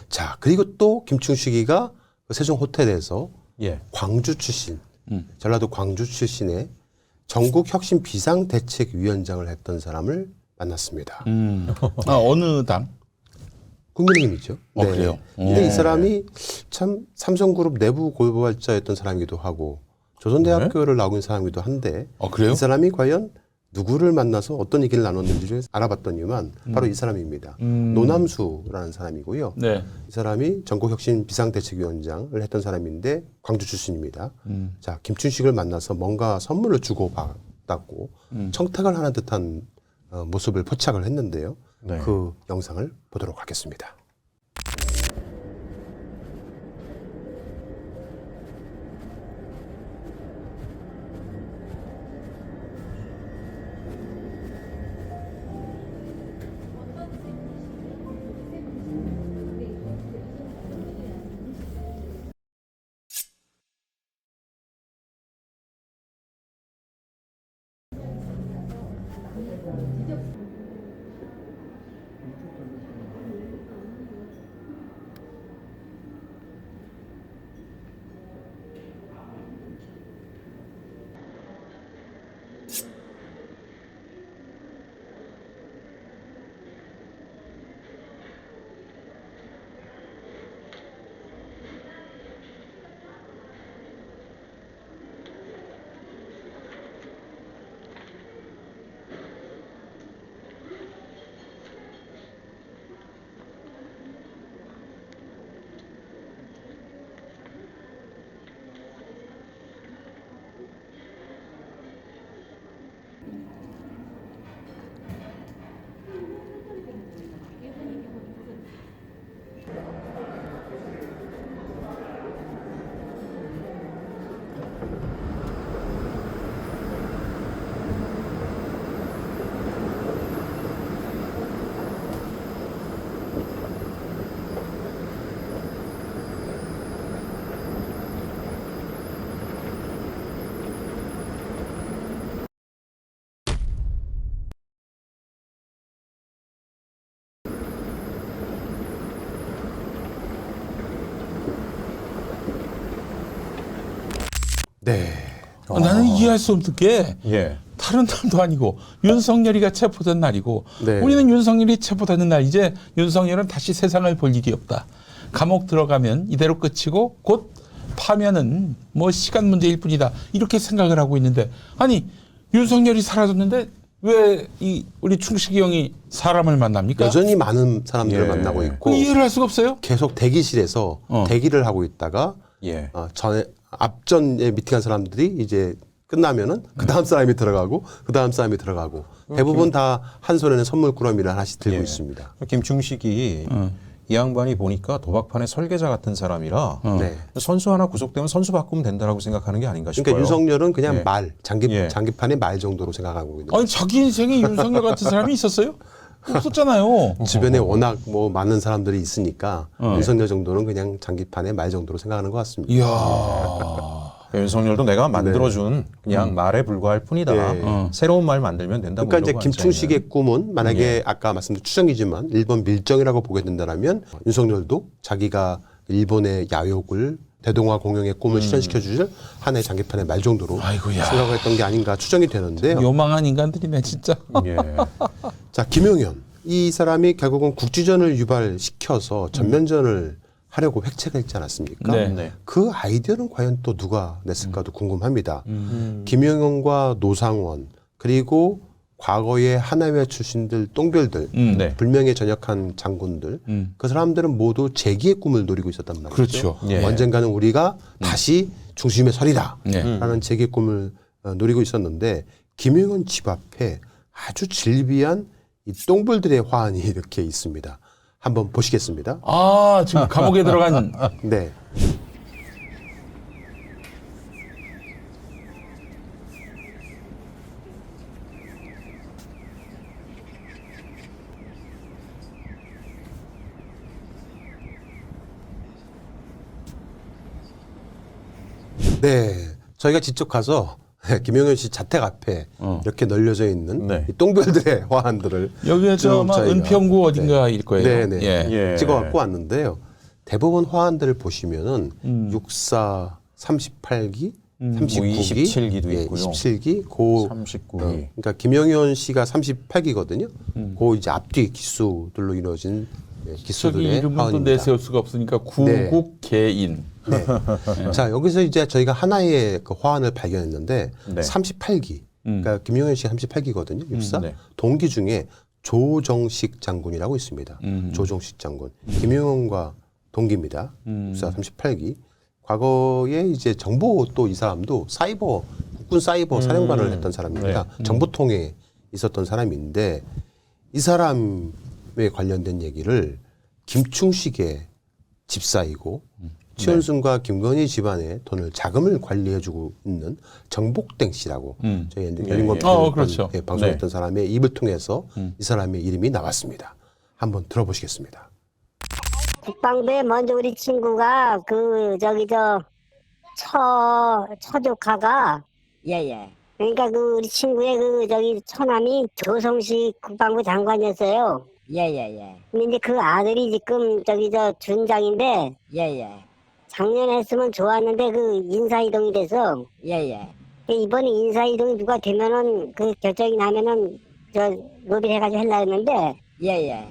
자, 그리고 또 김충식이가 세종 호텔에서 예. 광주 출신, 전라도 광주 출신의 전국 혁신 비상대책위원장을 했던 사람을 만났습니다. 어느 당? 국민의힘이죠. 그래요? 근데 이 사람이 참 삼성그룹 내부 고발자였던 사람이기도 하고 조선대학교를 나온 사람이기도 한데 그래요? 이 사람이 과연 누구를 만나서 어떤 얘기를 나눴는지를 알아봤더니만 바로 이 사람입니다. 노남수라는 사람이고요. 네. 이 사람이 전국혁신 비상대책위원장을 했던 사람인데 광주 출신입니다. 자, 김춘식을 만나서 뭔가 선물을 주고받았고 청탁을 하는 듯한 모습을 포착을 했는데요. 네. 그 영상을 보도록 하겠습니다. 네. 나는 이해할 수 없는 게 예. 다른 날도 아니고 윤석열이가 체포된 날이고 네. 우리는 윤석열이 체포되는 날 이제 윤석열은 다시 세상을 볼 일이 없다. 감옥 들어가면 이대로 끝이고 곧 파면은 뭐 시간 문제일 뿐이다. 이렇게 생각을 하고 있는데 아니 윤석열이 사라졌는데 왜 이 우리 충식이 형이 사람을 만납니까? 여전히 많은 사람들을 예. 만나고 있고 이해를 할 수가 없어요. 계속 대기실에서 대기를 하고 있다가 예. 전에 앞전에 미팅한 사람들이 이제 끝나면은 그 다음 사람이 들어가고 그 다음 사람이 들어가고 대부분 다 한 손에는 선물 꾸러미를 하나씩 들고 예. 있습니다. 김충식이 이 양반이 보니까 도박판의 설계자 같은 사람이라 네. 선수 하나 구속되면 선수 바꾸면 된다라고 생각하는 게 아닌가 싶어요. 그러니까 윤석열은 그냥 예. 말 예. 장기판의 말 정도로 생각하고 있는 거예요. 아니 자기 인생에 윤석열 같은 사람이 있었어요? 없었잖아요. 주변에 워낙 뭐 많은 사람들이 있으니까 윤석열 정도는 그냥 장기판의 말 정도로 생각하는 것 같습니다. 이야. 윤석열도 내가 만들어준 그냥 말에 불과할 뿐이다. 네. 새로운 말 만들면 된다. 그러니까 뭐 이제 이러고 김충식의 꿈은 만약에 예. 아까 말씀드린 추정이지만 일본 밀정이라고 보게 된다면 윤석열도 자기가 일본의 야욕을 대동아 공영의 꿈을 실현시켜 주실 하나의 장기판의 말 정도로 아이고야. 생각을 했던 게 아닌가 추정이 되는데요. 요망한 인간들이네 진짜. 예. 자, 김용현. 이 사람이 결국은 국지전을 유발시켜서 전면전을 하려고 획책을 했지 않았습니까? 네. 네. 그 아이디어는 과연 또 누가 냈을까도 궁금합니다. 김용현과 노상원 그리고 과거의 하나회 출신들 똥별들 네. 불명예 전역한 장군들 그 사람들은 모두 재기의 꿈을 노리고 있었단 말이죠. 그렇죠. 예. 언젠가는 우리가 다시 중심에 서리라 네. 라는 재기의 꿈을 노리고 있었는데 김용현 집 앞에 아주 질비한 이 똥불들의 화환이 이렇게 있습니다. 한번 보시겠습니다. 아 지금 감옥에 들어간. 네. 네. 저희가 직접 가서 김용현 씨 자택 앞에 이렇게 널려져 있는 네. 이 똥별들의 화환들을 여기가 저 아마 저희가, 은평구 어딘가일 거예요. 네네. 예. 예. 찍어갖고 왔는데요. 대부분 화환들을 보시면은 64, 38기, 39기, 27기도 있고요. 27기, 고 39기. 그러니까 김용현 씨가 38기거든요. 그 이제 앞뒤 기수들로 이루어진 저기 기수들의 이름은 또 화환입니다. 내세울 수가 없으니까 구국개인. 자, 여기서 이제 저희가 하나의 그 화환을 발견했는데 네. 38기. 그러니까 김용현 씨가 38기거든요. 육사. 네. 동기 중에 조정식 장군이라고 있습니다. 조정식 장군. 김용현과 동기입니다. 육사 38기. 과거에 이제 정보 또 이 사람도 사이버 국군 사이버 사령관을 했던 사람입니다. 네. 정보통에 있었던 사람인데 이 사람이 국방부에 관련된 얘기를 김충식의 집사이고 최은순과 김건희 집안의 돈을 자금을 관리해주고 있는 정복땡 씨라고 저희 열린권 그렇죠. 방송했던 사람의 입을 통해서 이 사람의 이름이 나왔습니다. 한번 들어보시겠습니다. 국방부에 먼저 우리 친구가 처조카가 예예. 그러니까 우리 친구의 처남이 조성식 국방부 장관이었어요. 예예예. 근데 이제 그 아들이 지금 준장인데 예예. 작년에 했으면 좋았는데 인사 이동이 돼서 예예. 이번에 인사 이동이 누가 되면은 결정이 나면은 로비를 해가지고 하려 했는데 예예.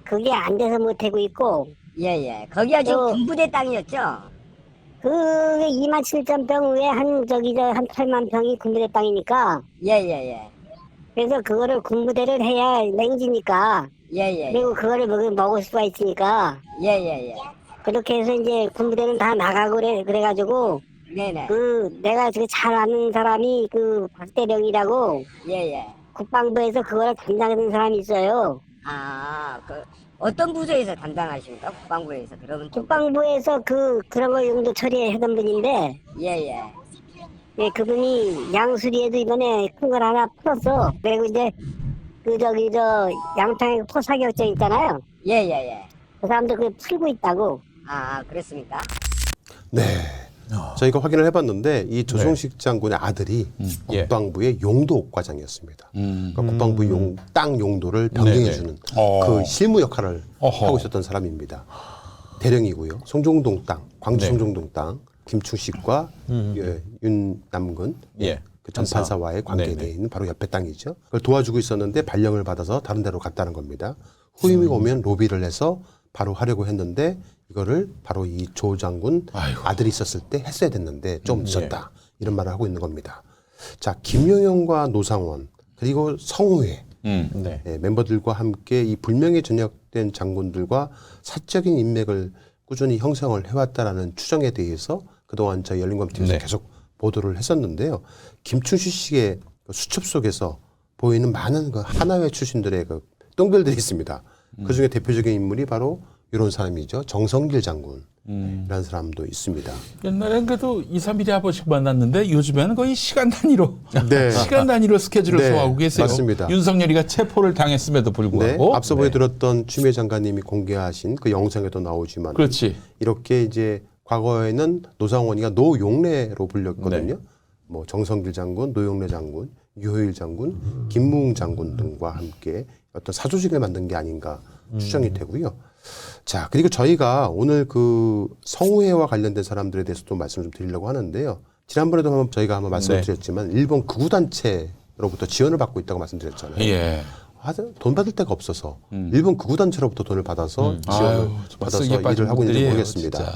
그게 안 돼서 못 하고 있고 예예. 거기가 지금 군부대 땅이었죠. 2만 7천 평 외에 한 8만 평이 군부대 땅이니까 예예예. 그래서 그거를 군부대를 해야 맹지니까 예예. 그리고 그거를 먹을 수가 있으니까 예예예. 그렇게 해서 이제 군부대는 다 나가고 그래가지고 네네. 내가 잘 아는 사람이 박대령이라고 예예. 국방부에서 그거를 담당하는 사람이 있어요. 어떤 부서에서 담당하십니까? 국방부에서 그러면 국방부에서 그런 거 용도 처리하던 분인데 예예. 예, 그분이 양수리에도 이번에 큰 걸 하나 풀었어. 그리고 이제 양평에 포사격장 있잖아요. 예예예. 그 사람도 풀고 있다고. 그랬습니까? 네. 저희가 확인을 해봤는데 이 조성식 장군의 아들이 국방부의 용도과장이었습니다. 그러니까 국방부 땅 용도를 변경해주는 그 실무 역할을 하고 있었던 사람입니다. 대령이고요. 송정동 땅, 광주 송정동 땅, 김충식과 윤남근 그 전판사와의 관계에 있는 바로 옆에 땅이죠. 그걸 도와주고 있었는데 발령을 받아서 다른 데로 갔다는 겁니다. 후임이 오면 로비를 해서 바로 하려고 했는데 이거를 바로 이 조 장군 아들이 있었을 때 했어야 됐는데 좀 늦었다. 이런 말을 하고 있는 겁니다. 자, 김용현과 노상원 그리고 성우회 멤버들과 함께 이 불명예 전역된 장군들과 사적인 인맥을 꾸준히 형성을 해왔다라는 추정에 대해서 그동안 저희 열린검TV에서 계속 보도를 했었는데요. 김충식 씨의 수첩 속에서 보이는 많은 하나회 출신들의 똥별들이 있습니다. 그중에 대표적인 인물이 바로 이런 사람이죠. 정성길 장군이라는 사람도 있습니다. 옛날엔 그래도 2, 3일에 한 번씩 만났는데 요즘에는 거의 시간 단위로 시간 단위로 스케줄을 소화하고 계세요. 맞습니다. 윤석열이가 체포를 당했음에도 불구하고 앞서 보여드렸던 추미애 장관님이 공개하신 그 영상에도 나오지만 그렇지. 이렇게 이제 과거에는 노상원이가 노용래로 불렸거든요. 뭐 정성길 장군, 노용래 장군, 유호일 장군, 김무웅 장군 등과 함께 어떤 사조직을 만든 게 아닌가 추정이 되고요. 자, 그리고 저희가 오늘 성우회와 관련된 사람들에 대해서도 말씀을 좀 드리려고 하는데요. 지난번에도 저희가 한번 말씀을 드렸지만 일본 극우단체로부터 지원을 받고 있다고 말씀드렸잖아요. 예. 돈 받을 데가 없어서 일본 극우단체로부터 돈을 받아서 지원을 받아서 일을 하고 있는지 모르겠습니다.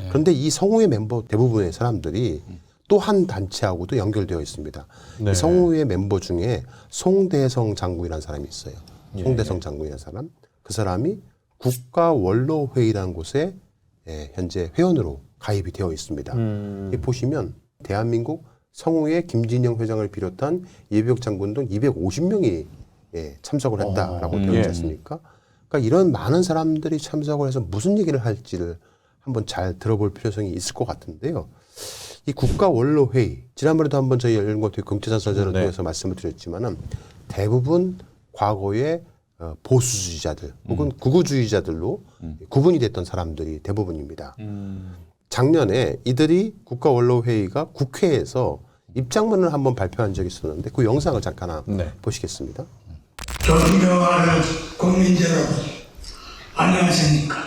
그런데 이 성우회 멤버 대부분의 사람들이 또 한 단체하고도 연결되어 있습니다. 이 성우회 멤버 중에 송대성 장군이라는 사람이 있어요. 송대성 장군이라는 사람. 그 사람이 국가원로회의라는 곳에 현재 회원으로 가입이 되어 있습니다. 여기 보시면 대한민국 성우회 김진영 회장을 비롯한 예비역 장군 등 250명이 참석을 했다라고 되어 있지 않습니까? 그러니까 이런 많은 사람들이 참석을 해서 무슨 얘기를 할지를 한번 잘 들어볼 필요성이 있을 것 같은데요. 이 국가원로회의, 지난번에도 한번 저희 열린검TV 금태산 설전을 통해서 말씀을 드렸지만은 대부분 과거에 보수주의자들 혹은 극우주의자들로 구분이 됐던 사람들이 대부분입니다. 작년에 이들이 국가원로회의가 국회에서 입장문을 한번 발표한 적이 있었는데 그 영상을 잠깐 보시겠습니다. 존경하는 국민 여러분, 안녕하십니까.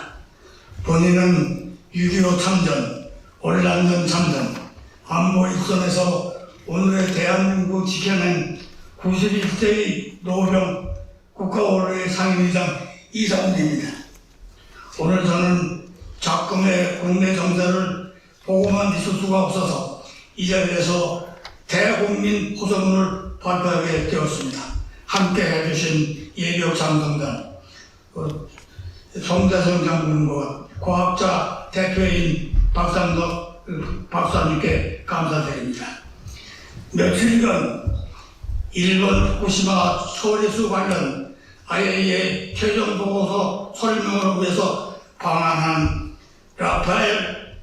본인은 6.25 참전, 올란전 참전, 안보 일선에서 오늘의 대한민국 지켜낸 91세의 노병 국가원로회 상임위장 이상훈입니다. 오늘 저는 작금의 국내 정세를 보고만 있을 수가 없어서 이 자리에서 대국민 호소문을 발표하게 되었습니다. 함께 해주신 예비역 장성단, 송대성 장군과 과학자 대표인 박상덕 박사님께 감사드립니다. 며칠간 일본 후쿠시마 소리수 관련 IAEA 최종 보고서 설명을 위해서 방한한 라파엘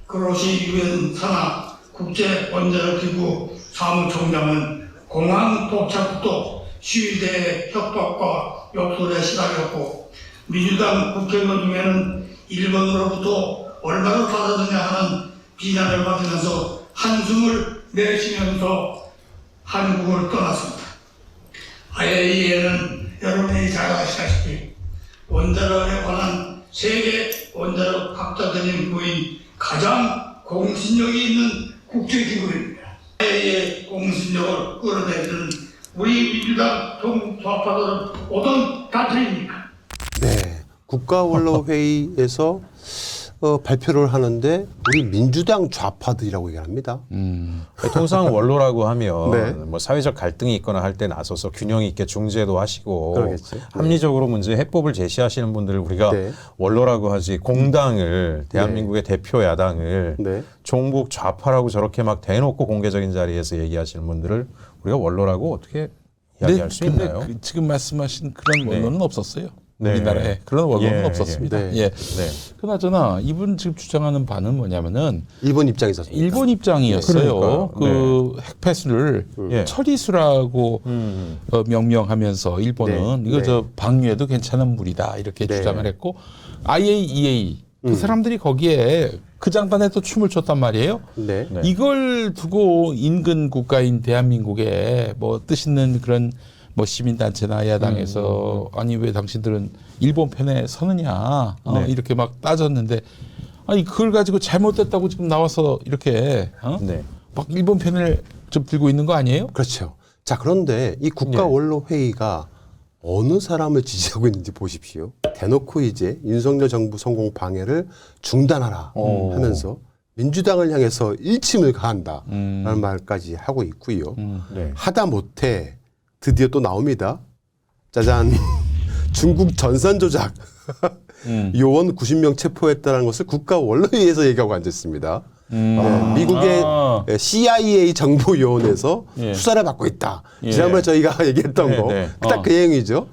그로시 유엔 산하 국제원자력기구 사무총장은 공항 도착부터 시위대의 협박과 욕설에 시달렸고 민주당 국회의원 중에는 일본으로부터 얼마나 받았느냐 하는 비난을 받으면서 한숨을 내쉬면서 한국을 떠났습니다. IAEA는 여러분이 잘 아시다시피 원자력에 관한 세계 원자력 학자들이 모인 가장 공신력이 있는 국제기구입니다. IAEA 공신력을 끌어내리는 우리 민주당 통좌파들은 어떤 단체입니까? 네, 국가원로회의에서 발표를 하는데 우리 민주당 좌파들이라고 얘기합니다. 통상 원로라고 하면 네. 뭐 사회적 갈등이 있거나 할 때 나서서 균형 있게 중재도 하시고 그러겠지. 합리적으로 문제 해법을 제시하시는 분들을 우리가 네. 원로라고 하지, 공당을 대한민국의 대표 야당을 네. 종북 좌파라고 저렇게 막 대놓고 공개적인 자리에서 얘기하시는 분들을 우리가 원로라고 어떻게 이야기할 수 근데 있나요? 지금 말씀하신 그런 원로는 없었어요. 네. 우리나라에 그런 원로는 예, 없었습니다. 예. 예. 네. 그나저나 이분 지금 주장하는 바는 뭐냐면은 일본 입장에서 일본 입장이었어요. 그러니까요. 그 핵폐수를 예. 처리수라고 명명하면서 일본은 네. 이거 네. 저 방류해도 괜찮은 물이다 이렇게 네. 주장을 했고 IAEA 그 사람들이 거기에 그 장단에 또 춤을 췄단 말이에요. 네. 네. 이걸 두고 인근 국가인 대한민국에 뭐 뜻 있는 그런 뭐 시민단체나 야당에서 아니 왜 당신들은 일본 편에 서느냐 네. 이렇게 막 따졌는데 아니 그걸 가지고 잘못됐다고 지금 나와서 이렇게 네. 막 일본 편을 좀 들고 있는 거 아니에요? 그렇죠. 자, 그런데 이 국가원로회의가 어느 사람을 지지하고 있는지 보십시오. 대놓고 이제 윤석열 정부 성공 방해를 중단하라 하면서 민주당을 향해서 일침을 가한다라는 말까지 하고 있고요. 네. 하다 못해 드디어 또 나옵니다. 짜잔. 중국 전산 조작. 요원 90명 체포했다는 것을 국가원로회의에서 얘기하고 앉았습니다. 네, 미국의 CIA 정보요원에서 예. 수사를 받고 있다. 예. 지난번에 저희가 얘기했던 네, 거. 네. 딱 그 내용이죠.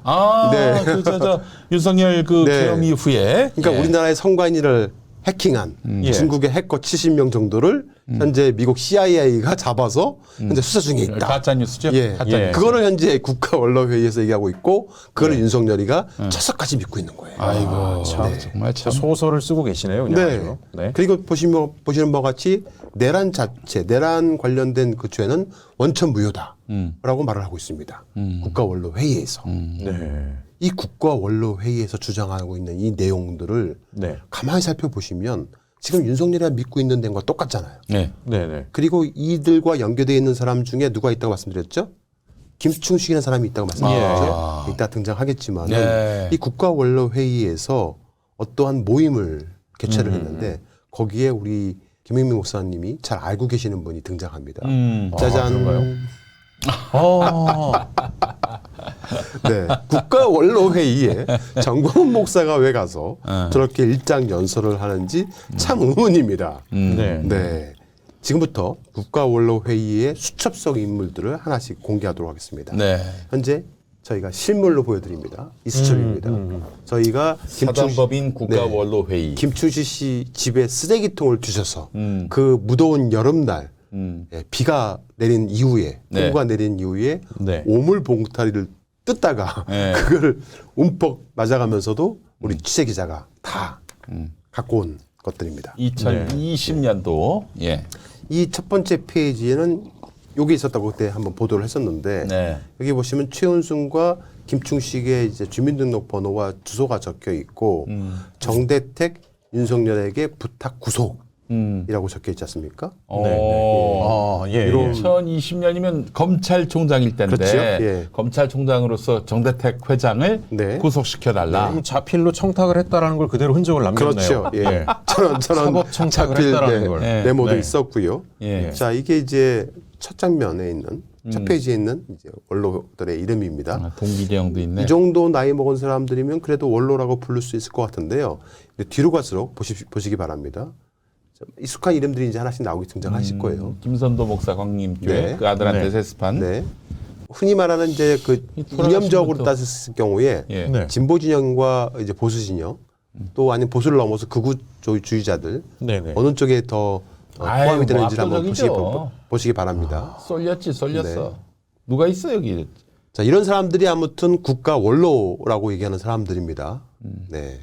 네. 저 윤석열 그 네. 계엄 이후에 그러니까 예. 우리나라의 선관위를 해킹한 예. 중국의 해커 70명 정도를 현재 미국 CIA가 잡아서 현재 수사 중에 있다. 가짜 뉴스죠. 예. 가짜 예. 뉴스. 그거를 현재 국가원로회의에서 얘기하고 있고 그거를 윤석열이가 철석같이 믿고 있는 거예요. 아이고 정말 참. 소설을 쓰고 계시네요. 그냥 네. 아주. 네. 그리고 보시는 바와 같이 내란 자체, 내란 관련된 그 죄는 원천 무효다라고 말을 하고 있습니다. 국가원로회의에서. 네. 이 국가원로회의에서 주장하고 있는 이 내용들을 네. 가만히 살펴보시면 지금 윤석열이가 믿고 있는 데과 똑같잖아요. 네. 네. 네. 그리고 이들과 연계되어 있는 사람 중에 누가 있다고 말씀드렸죠? 김충식이라는 사람이 있다고 말씀드렸죠. 이따 등장하겠지만 네. 이 국가원로회의에서 어떠한 모임을 개최를 했는데 거기에 우리 김영민 목사님이 잘 알고 계시는 분이 등장합니다. 짜잔. 그런가요? 네. 국가원로회의에 정광훈 목사가 왜 가서 저렇게 일장 연설을 하는지 참 의문입니다. 네. 네. 지금부터 국가원로회의의 수첩성 인물들을 하나씩 공개하도록 하겠습니다. 네. 현재 저희가 실물로 보여드립니다. 이 수첩입니다. 저희가 사단법인 국가원로회의. 김충식 씨 집에 쓰레기통을 두셔서 그 무더운 여름날 예, 비가 내린 이후에 네. 폭우가 내린 이후에 네. 오물 봉다리를 뜯다가 네. 그걸 움뻑 맞아가면서도 우리 취재 기자가 다 갖고 온 것들입니다. 2020년도 예. 이 첫 번째 페이지에는 여기 있었다고 그때 한번 보도를 했었는데 네. 여기 보시면 최은순과 김충식의 이제 주민등록번호와 주소가 적혀 있고 정대택 윤석열에게 부탁 구속이라고 적혀 있지 않습니까? 예. 이런 2020년이면 검찰총장일 때인데 그렇죠. 예. 검찰총장으로서 정대택 회장을 네. 구속시켜달라. 이 자필로 청탁을 했다라는 걸 그대로 흔적을 남겼네요. 그렇죠. 예. 저런 사법 청탁을 자필, 했다라는 걸. 네. 메모도 네. 있었고요. 예. 자, 이게 이제 첫 장면에 있는 첫 페이지에 있는 이제 원로들의 이름입니다. 동기대형도 있네. 이 정도 나이 먹은 사람들이면 그래도 원로라고 부를 수 있을 것 같은데요. 근데 뒤로 갈수록 보시기 바랍니다. 좀 익숙한 이름들이 이제 하나씩 나오기 등장하실 거예요. 김선도 목사 광림교회 네. 그 아들한테 네. 세습한. 네. 흔히 말하는 이제 그 이념적으로 돌아가신 따졌을 경우에 예. 네. 진보 진영과 이제 보수 진영 또 아니면 보수를 넘어서 극우주의자들 네네. 어느 쪽에 더 아유, 포함이 뭐 되는지를 한번 압도적이죠. 보시기 바랍니다. 쏠렸어. 네. 누가 있어 여기? 자, 이런 사람들이 아무튼 국가 원로라고 얘기하는 사람들입니다. 네.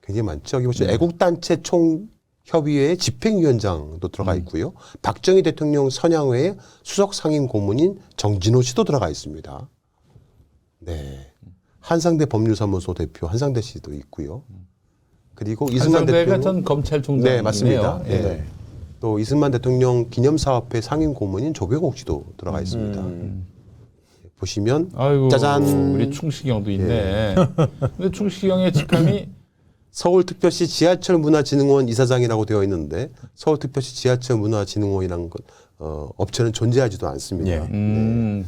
굉장히 많죠. 여기 보시면 애국단체 총협의회 집행위원장도 들어가 있고요. 박정희 대통령 선양회 수석 상임 고문인 정진호 씨도 들어가 있습니다. 네. 한상대 법률사무소 대표 한상대 씨도 있고요. 그리고 이승만 한상대가 대통령 전 검찰총장이네요. 네, 맞습니다. 예. 네. 또 이승만 대통령 기념사업회 상임 고문인 조병옥 씨도 들어가 있습니다. 보시면 아이고, 짜잔. 우리 충식형도 있네. 근데 충식형의 직함이 서울특별시 지하철문화진흥원 이사장이라고 되어 있는데 서울특별시 지하철문화진흥원이라는 것, 업체는 존재하지도 않습니다. 예.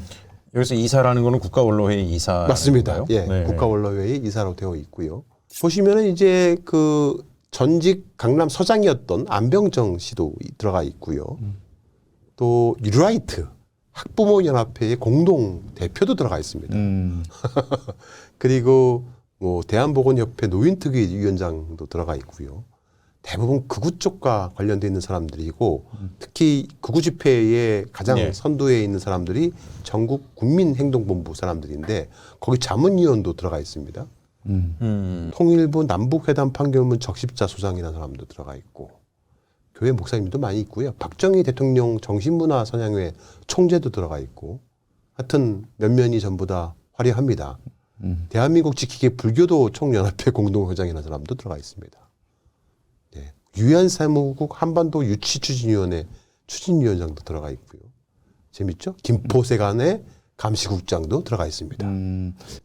여기서 이사라는 거는 국가원로회의 이사 맞습니다. 예, 네. 국가원로회의 이사로 되어 있고요. 보시면은 이제 그 전직 강남 서장이었던 안병정 씨도 들어가 있고요. 또 뉴라이트 학부모 연합회의 공동 대표도 들어가 있습니다. 그리고 뭐 대한보건협회 노인특위위원장도 들어가 있고요. 대부분 극우 쪽과 관련돼 있는 사람들이고 특히 극우 집회의 가장 네. 선두에 있는 사람들이 전국 국민행동본부 사람들인데 거기 자문위원도 들어가 있습니다. 통일부 남북회담 판결문 적십자 소장이라는 사람도 들어가 있고 교회 목사님도 많이 있고요. 박정희 대통령 정신문화 선양회 총재도 들어가 있고 하여튼 면면이 전부 다 화려합니다. 대한민국 지키기 불교도 총연합회 공동회장이라는 사람도 들어가 있습니다. 네. 유엔사무국 한반도 유치추진위원회 추진위원장도 들어가 있고요. 재밌죠? 김포세관의 감시국장도 들어가 있습니다.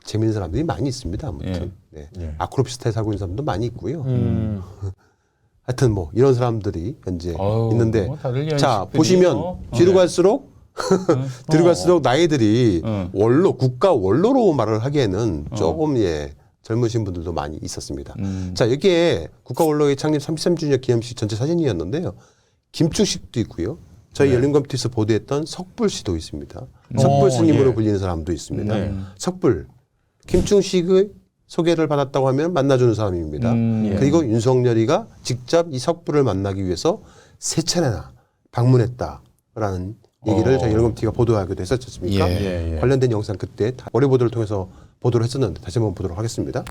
재밌는 사람들이 많이 있습니다. 아무튼 네. 아크로피스타에 살고 있는 사람도 많이 있고요. 하여튼 뭐 이런 사람들이 현재 있는데 다들 자 연식들이요. 보시면 뒤로 갈수록 뒤로 갈수록 나이들이 원로 국가 원로로 말을 하기에는 조금 젊으신 분들도 많이 있었습니다. 자 여기에 국가 원로의 창립 33주년 기념식 전체 사진이었는데요. 김충식도 있고요. 저희 열린검티에서 보도했던 석불 씨도 있습니다. 석불 스님으로 불리는 사람도 있습니다. 석불 김충식의 소개를 받았다고 하면 만나주는 사람입니다. 그리고 윤석열이가 직접 이 석불을 만나기 위해서 3차례나 방문했다라는 얘기를 저희 열린검티가 보도하기도 했었지 않습니까? 관련된 영상 그때 월요 보도를 통해서 보도를 했었는데 다시 한번 보도록 하겠습니다.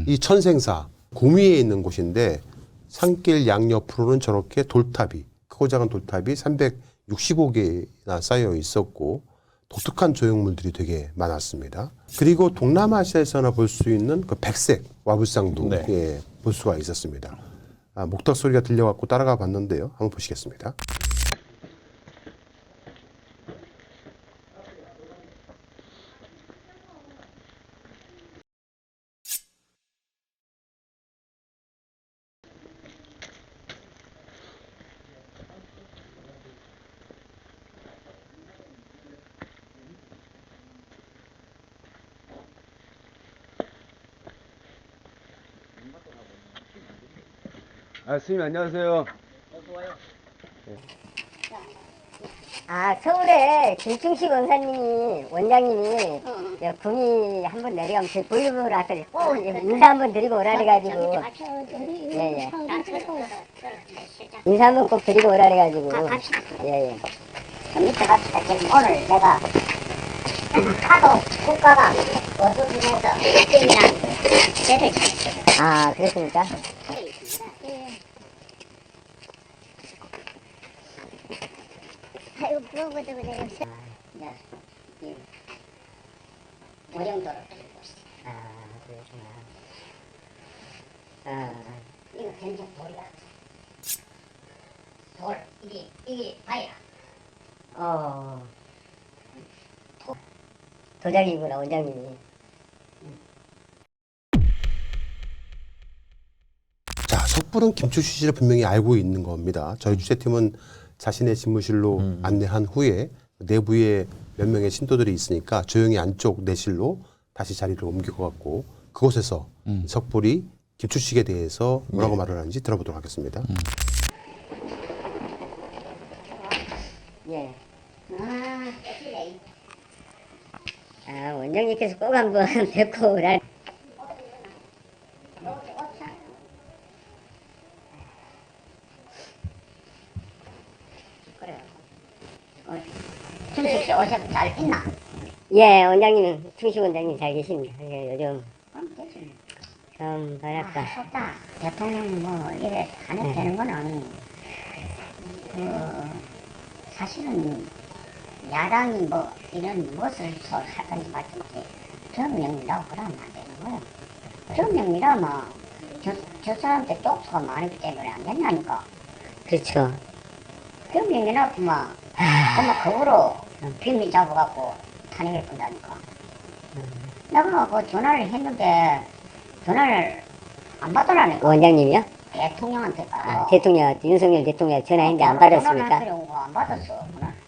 이 천생사 공위에 있는 곳인데 산길 양옆으로는 저렇게 돌탑이 크고 작은 돌탑이 365개나 쌓여 있었고 독특한 조형물들이 되게 많았습니다. 그리고 동남아시아에서나 볼 수 있는 그 백색 와불상도 볼 수가 있었습니다. 목탁 소리가 들려갖고 따라가 봤는데요. 한번 보시겠습니다. 스님 안녕하세요. 아, 서울에 김충식 원장님이 군이 한번 내려가면 저 보이브를 하더니 꼭 인사 한번 드리고 오라 그래가지고. 예. 인사 한번 꼭 드리고 오라 그래가지고. 예. 좀 이따 갑시다. 지금 오늘 내가 하도 국가가 어두운에서 1등이라는 세를 쳤어요. 아, 그렇습니까? 아이고, 부어보자, 그래. 오령도로 들고 있어. 아, 그렇구나. 이거 전적 돌이야. 돌, 이게 바위야. 도자기구나, 원장님이. 자, 섣부른 김충식 씨를 분명히 알고 있는 겁니다. 저희 취재팀은 자신의 집무실로 안내한 후에 내부에 몇 명의 신도들이 있으니까 조용히 안쪽 내실로 다시 자리를 옮겨갖고 그곳에서 석불이 김충식에 대해서 뭐라고 말을 하는지 들어보도록 하겠습니다. 예. 원장님께서 꼭 한번 뵙고 오라. 충식 씨 오셔서 잘 있나? 예, 원장님은 충식 원장님 잘 계십니다. 예, 요즘 좀 뭐랄까. 좋다. 대통령 뭐 이래 안 해도 되는 거는 사실은 야당이 뭐 이런 무엇을 하든지 말든지 정명이라고 그러면 안 되는 거예요. 정명이라면 저 사람들 쪽수가 많기 때문에 안 된다니까. 그렇죠. 정명이라고 막 그거로 비밀 잡아갖고 탄핵을 끈다니까. 내가 그 전화를 했는데 전화를 안 받더라니까. 원장님이요? 대통령한테. 대통령한테, 윤석열 대통령 전화했는데 안 받았습니까? 안 받았어.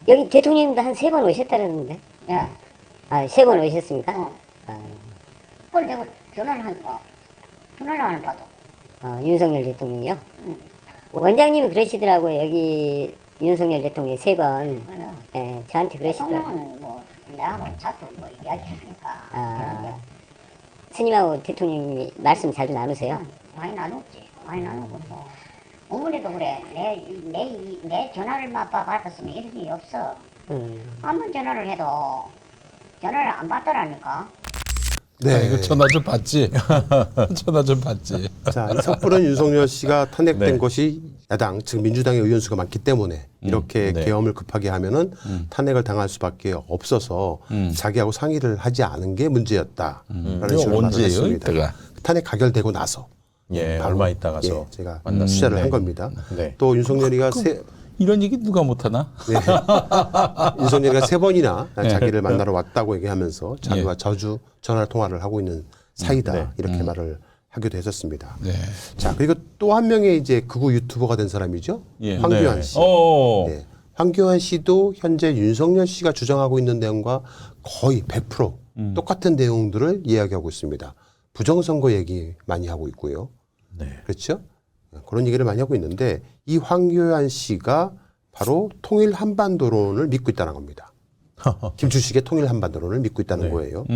여기 대통령님도 한 3번 오셨다는데. 예. 아, 3번 오셨습니까? 그걸 내가 전화를 하니까 전화를 안 받아. 윤석열 대통령이요? 원장님이 그러시더라고요. 여기 윤석열 대통령 3번. 예, 저한테 그러시더라고요. 대통령은 뭐 내하고 자꾸 뭐 이야기하니까. 스님하고 대통령님이 말씀 자주 나누세요? 많이 나눴지. 많이 나누고 뭐 어머니도 그래. 내 전화를 받았으면 이런 일이 없어. 아무 전화를 해도 전화를 안 받더라니까. 네. 이거 전화 좀 받지. 전화 좀 받지. 자, 이 섣부른 윤석열 씨가 탄핵된 네. 것이 야당, 즉 민주당의 의원수가 많기 때문에 이렇게 네. 계엄을 급하게 하면은 탄핵을 당할 수밖에 없어서 자기하고 상의를 하지 않은 게 문제였다라는 식으로 말을 했습니다. 이때가? 탄핵 가결되고 나서 예, 바로, 얼마 있다가서 제가 만났습니다. 수사를 네. 한 겁니다. 네. 또 윤석열이가 이런 얘기 누가 못하나? 윤석열이가 3번이나 자기를 만나러 왔다고 얘기하면서 자기와 자주 전화 통화를 하고 있는 사이다 네. 이렇게 말을 하기도 했었습니다. 네. 자, 그리고 또 한 명의 이제 극우 유튜버가 된 사람이죠. 예. 황교안 네. 씨. 오. 네. 황교안 씨도 현재 윤석열 씨가 주장하고 있는 내용과 거의 100% 똑같은 내용들을 이야기하고 있습니다. 부정선거 얘기 많이 하고 있고요. 네. 그렇죠? 그런 얘기를 많이 하고 있는데 이 황교안 씨가 바로 통일 한반도론을 믿고 있다는 겁니다. 김충식의 통일 한반도론을 믿고 있다는 네. 거예요.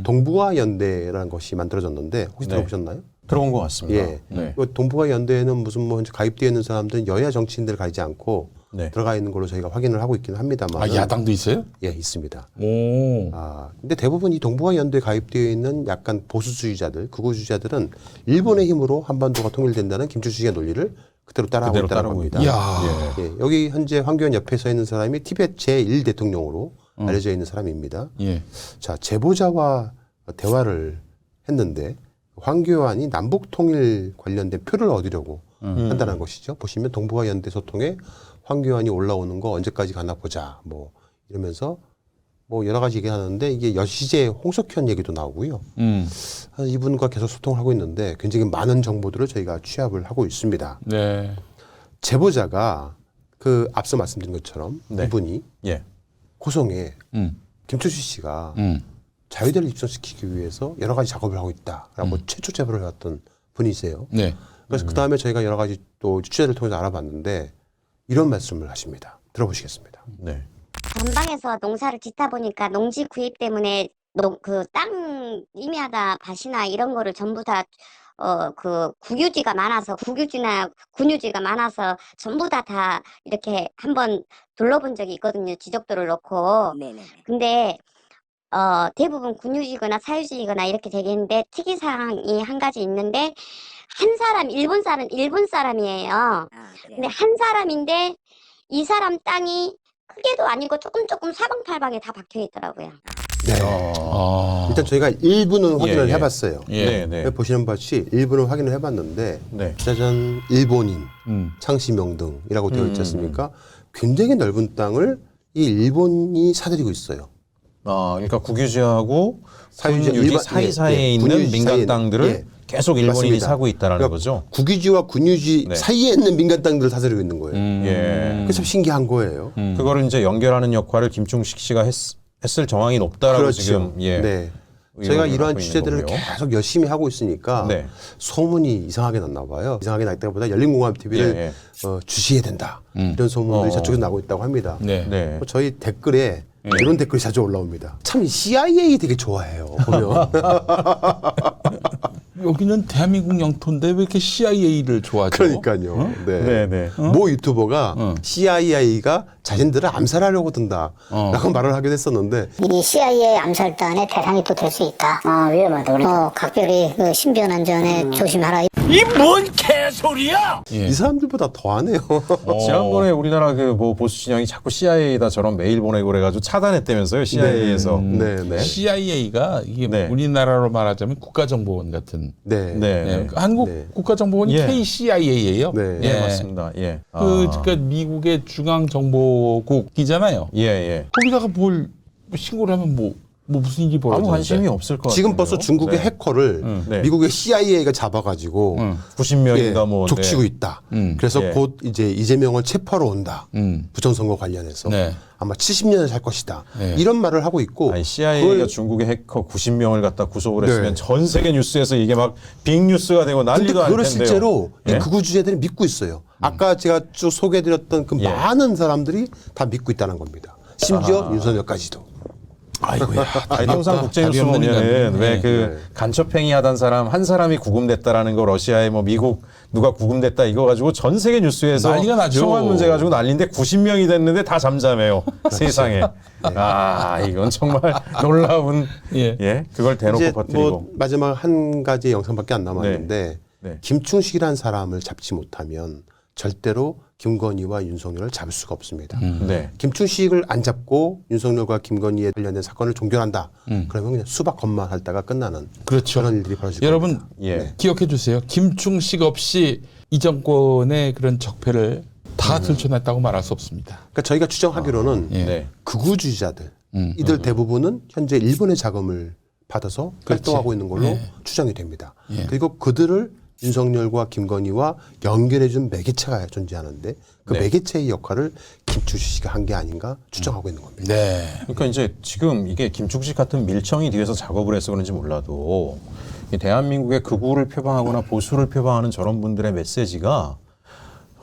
동북아 연대라는 것이 만들어졌는데 혹시 네. 들어보셨나요? 들어본 것 같습니다. 예. 네. 동북아 연대에는 무슨 뭐 가입되어 있는 사람들은 여야 정치인들 가리지 않고 네. 들어가 있는 걸로 저희가 확인을 하고 있기는 합니다만. 아, 야당도 있어요? 예, 있습니다. 오. 근데 대부분 이 동북아 연대에 가입되어 있는 약간 보수주의자들, 극우주의자들은 일본의 힘으로 한반도가 통일된다는 김충식의 논리를 그대로 따라하고 그대로 있다는 따라하고 겁니다. 이야. 예, 여기 현재 황교안 옆에 서 있는 사람이 티벳 제1 대통령으로 알려져 있는 사람입니다. 예. 자, 제보자와 대화를 했는데 황교안이 남북 통일 관련된 표를 얻으려고 한다는 것이죠. 보시면 동북아 연대 소통에 황교안이 올라오는 거 언제까지 가나 보자. 뭐 이러면서 뭐 여러 가지 얘기하는데 이게 여시제 홍석현 얘기도 나오고요. 이분과 계속 소통을 하고 있는데 굉장히 많은 정보들을 저희가 취합을 하고 있습니다. 네. 제보자가 그 앞서 말씀드린 것처럼 네. 이분이 예. 고성에 김철수 씨가 자유대를 입성시키기 위해서 여러 가지 작업을 하고 있다라고 최초 제보를 해왔던 분이세요. 네. 그래서 그 다음에 저희가 여러 가지 또 취재를 통해서 알아봤는데 이런 말씀을 하십니다. 들어보시겠습니다. 네. 전방에서 농사를 짓다 보니까 농지 구입 때문에 그 땅 임야다 밭이나 이런 거를 전부 다 그 국유지가 많아서 국유지나 군유지가 많아서 전부 다 이렇게 한번 둘러본 적이 있거든요. 지적도를 놓고. 근데 대부분 군유지거나 사유지거나 이렇게 되겠는데 특이사항이 한 가지 있는데 한 사람 일본 사람이에요. 근데 한 사람인데 이 사람 땅이 크게도 아니고 조금 사방팔방에 다 박혀 있더라고요. 네. 일단 저희가 일부는 확인을 예. 해봤어요. 네, 네. 보시는 바치 일부는 확인을 해봤는데 네. 짜잔 일본인, 창씨명등이라고 되어 있지 않습니까? 굉장히 넓은 땅을 이 일본이 사들이고 있어요. 그러니까 국유지하고 사유지, 군유지 일반- 사이사이에 예, 있는 군유지 민간 사이에, 땅들을 예. 계속 일본인이 맞습니다. 사고 있다라는 그러니까 거죠. 국유지와 군유지 네. 사이에 있는 민간 땅들을 사들이고 있는 거예요. 예. 그게 참 신기한 거예요. 그거를 이제 연결하는 역할을 김충식 씨가 했을 정황이 높다라고 그렇죠. 지금 예. 네. 의혹을 저희가 이러한 갖고 있는 취재들을 거고요. 계속 열심히 하고 있으니까 네. 소문이 이상하게 났나 봐요. 이상하게 날 때보다 열린공감TV를 예, 주시해야 된다. 이런 소문들이 저쪽에서 나고 있다고 합니다. 네. 네. 저희 댓글에 이런 댓글이 자주 올라옵니다. 참 CIA 되게 좋아해요. 보면. 여기는 대한민국 영토인데 왜 이렇게 CIA를 좋아하죠? 그러니까요. 네. 네, 네. 모 유튜버가 CIA가 자신들을 암살하려고 든다라고 말을 하기도 했었는데 이 CIA 암살단의 대상이 또 될 수 있다. 위험하다. 그러니까. 각별히 그 신변안전에 조심하라. 이 뭔 개소리야! 예. 이 사람들보다 더하네요. 지난번에 우리나라 그 뭐 보수 진영이 자꾸 CIA다 저런 메일 보내고 그래가지고 차단했다면서요. CIA에서. 네, 네. CIA가 이게 네. 우리나라로 말하자면 국가정보원 같은. 네. 네. 예, 한국 네. 국가정보원이 예. KCIA예요. 네. 예, 맞습니다. 예. 그러니까 미국의 중앙정보국이잖아요. 예, 예. 거기다가 뭘 신고를 하면 뭐 무슨 일이 벌어지는데? 아무 관심이 없을 것 같아요. 지금 벌써 중국의 네. 해커를 네. 미국의 CIA가 잡아가지고 90명인가 뭐 족치고 네. 있다. 그래서 예. 곧 이제 이재명을 체포하러 온다. 부정선거 관련해서 네. 아마 70년을 살 것이다. 네. 이런 말을 하고 있고 아니, CIA가 그걸- 중국의 해커 90명을 갖다 구속을 네. 했으면 전 세계 뉴스에서 이게 막 빅뉴스가 되고 근데 난리도 아닐 그걸 텐데요. 실제로 이 예? 극우 주제들이 믿고 있어요. 아까 제가 쭉 소개해드렸던 그 예. 많은 사람들이 다 믿고 있다는 겁니다. 심지어 윤석열까지도. 아이고야. 아니, 통상 국제뉴스 답이 없는 보면은 인간들. 왜 네. 그 간첩행위 하던 사람 한 사람이 구금됐다라는 거 러시아에 뭐 미국 누가 구금됐다 이거 가지고 전 세계 뉴스에서 난리가 나죠. 청원 문제 가지고 난리인데 90명이 됐는데 다 잠잠해요. 세상에. 이건 정말 놀라운 예. 그걸 대놓고 이제 퍼뜨리고. 뭐 마지막 한 가지 영상밖에 안 남았는데 네. 김충식이라는 사람을 잡지 못하면 절대로 김건희와 윤석열을 잡을 수가 없습니다. 네. 김충식을 안 잡고 윤석열과 김건희에 관련된 사건을 종결한다. 그러면 그냥 수박 겉만 핥다가 끝나는 그렇죠. 그런 일들이 벌어질 여러분 겁니다. 예. 기억해 주세요. 김충식 없이 이 정권의 그런 적폐를 다 들춰냈다고 말할 수 없습니다. 그러니까 저희가 추정하기로는 예. 네. 극우주의자들 이들 대부분은 현재 일본의 자금을 받아서 활동하고 있는 걸로 추정이 됩니다. 그리고 그들을 윤석열과 김건희와 연결해준 매개체가 존재하는데 그 네. 매개체의 역할을 김충식 씨가 한 게 아닌가 추정하고 있는 겁니다. 네. 그러니까 이제 지금 이게 김충식 같은 밀청이 뒤에서 작업을 해서 그런지 몰라도 이 대한민국의 극우를 표방하거나 보수를 표방하는 저런 분들의 메시지가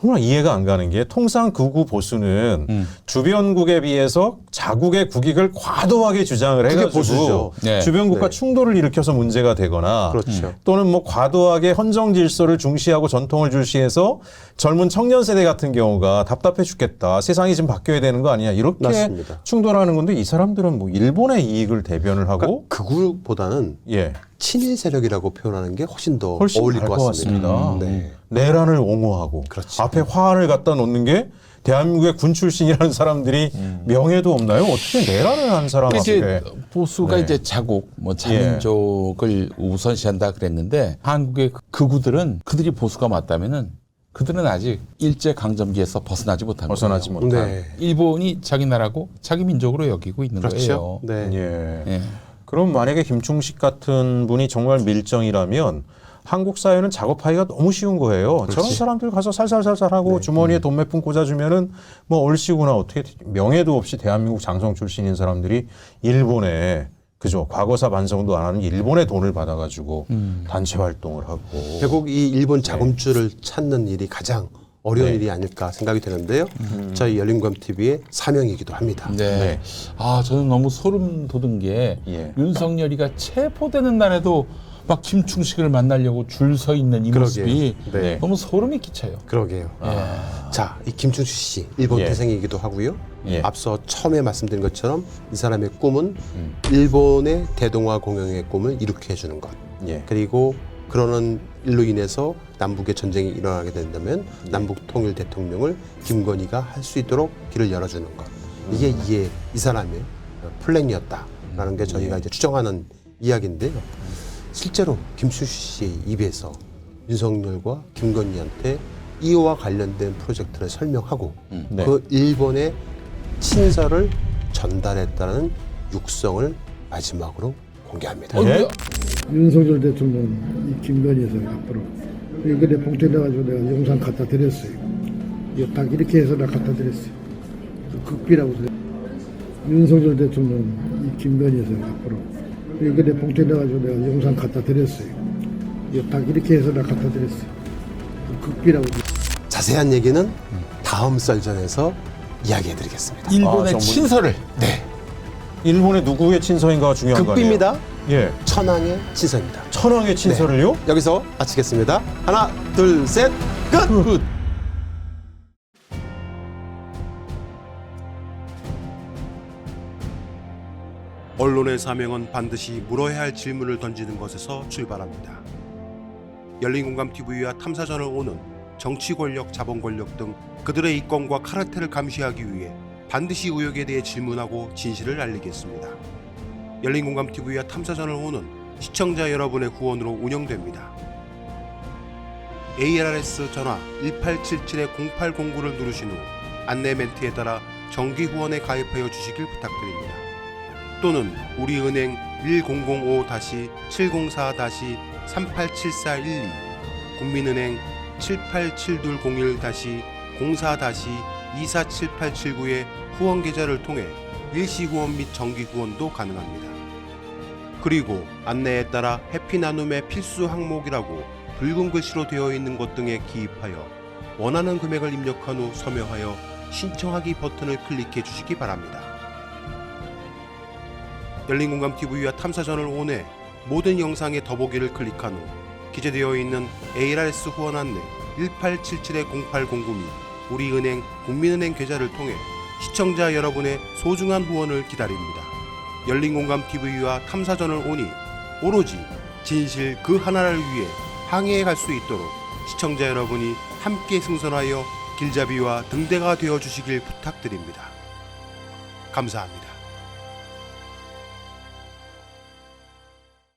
정말 이해가 안 가는 게 통상 극우 보수는 주변국에 비해서 자국의 국익을 과도하게 주장을 그게 해가지고 보수죠. 네. 주변국과 네. 충돌을 일으켜서 문제가 되거나 그렇죠. 또는 뭐 과도하게 헌정 질서를 중시하고 전통을 중시해서 젊은 청년 세대 같은 경우가 답답해 죽겠다. 세상이 지금 바뀌어야 되는 거 아니냐. 이렇게 맞습니다. 충돌하는 건데 이 사람들은 뭐 일본의 이익을 대변을 하고 그러니까 극우보다는 예. 친일 세력이라고 표현하는 게 훨씬 더 훨씬 어울릴 나을 것 것 같습니다. 같습니다. 네. 내란을 옹호하고 그렇지. 앞에 화환을 갖다 놓는 게 대한민국의 군 출신이라는 사람들이 명예도 없나요? 어떻게 내란을 한 사람 이제 앞에 보수가 네. 이제 자국, 뭐 자민족을 우선시한다 그랬는데 한국의 극우들은 그들이 보수가 맞다면은 그들은 아직 일제 강점기에서 벗어나지 못한 벗어나지 거예요. 못한. 네. 일본이 자기 나라고 자기 민족으로 여기고 있는 그렇죠. 거예요. 네. 예. 예. 그럼 만약에 김충식 같은 분이 정말 밀정이라면 한국 사회는 작업하기가 너무 쉬운 거예요. 저런 사람들 가서 살살살살 하고 주머니에 돈 몇 푼 꽂아주면은 뭐 얼씨구나 어떻게 명예도 없이 대한민국 장성 출신인 사람들이 일본에 그죠 과거사 반성도 안 하는 일본의 돈을 받아가지고 단체 활동을 하고 결국 이 일본 자금줄을 찾는 일이 가장 어려운 일이 아닐까 생각이 되는데요. 저희 열린공감 TV의 사명이기도 합니다. 네. 아, 저는 너무 소름 돋은 게 윤석열이가 체포되는 날에도 막 김충식을 만나려고 줄 서 있는 이 모습이 네. 너무 소름이 끼쳐요. 그러게요. 자, 이 김충식 씨 일본 태생이기도 하고요. 앞서 처음에 말씀드린 것처럼 이 사람의 꿈은 일본의 대동아 공영의 꿈을 이루게 해주는 것. 그리고 그러는 일로 인해서 남북의 전쟁이 일어나게 된다면 남북 통일 대통령을 김건희가 할 수 있도록 길을 열어주는 것. 이게 이 사람의 플랜이었다라는 게 저희가 이제 추정하는 이야기인데요. 실제로 김충식 씨 입에서 윤석열과 김건희한테 이와 관련된 프로젝트를 설명하고 그 일본의 친서를 전달했다는 육성을 마지막으로 공개합니다. 윤석열 대통령 이 김건희에서 앞으로 이번에 봉투내가지고 내가 영상 갖다 드렸어요. 이거 딱 이렇게 해서 내가 갖다 드렸어요. 극비라고 윤석열 대통령 이 김건희에서 앞으로 이번에 봉투내가지고 내가 영상 갖다 드렸어요. 이거 딱 이렇게 해서 내가 갖다 드렸어요. 극비라고. 자세한 얘기는 다음 썰전에서 이야기해드리겠습니다. 일본의 친서를. 네. 일본의 누구의 친서인가가 중요한 거 아니에요? 극비입니다. 예. 천황의 친서입니다. 천황의 친서를요? 네. 여기서 마치겠습니다. 하나, 둘, 셋, 끝! 언론의 사명은 반드시 물어야 할 질문을 던지는 것에서 출발합니다. 열린공감TV와 탐사전을 오는 정치 권력, 자본 권력 등 그들의 이권과 카르텔을 감시하기 위해 반드시 의혹에 대해 질문하고 진실을 알리겠습니다. 열린공감TV와 탐사전을 오는 시청자 여러분의 후원으로 운영됩니다. ARS 전화 1877-0809를 누르신 후 안내 멘트에 따라 정기 후원에 가입하여 주시길 부탁드립니다. 또는 우리은행 1045-704-387412 국민은행 787201-04-247879의 후원 계좌를 통해 일시 후원 및 정기 후원도 가능합니다. 그리고 안내에 따라 해피나눔의 필수 항목이라고 붉은 글씨로 되어 있는 것 등에 기입하여 원하는 금액을 입력한 후 서명하여 신청하기 버튼을 클릭해 주시기 바랍니다. 열린공감TV와 탐사전을 온해 모든 영상의 더보기를 클릭한 후 기재되어 있는 ARS 후원 안내 1877-0809 및 우리은행 국민은행 계좌를 통해 시청자 여러분의 소중한 후원을 기다립니다. 열린공감TV와 탐사전을 오니 오로지 진실 그 하나를 위해 항해해 갈 수 있도록 시청자 여러분이 함께 승선하여 길잡이와 등대가 되어 주시길 부탁드립니다. 감사합니다.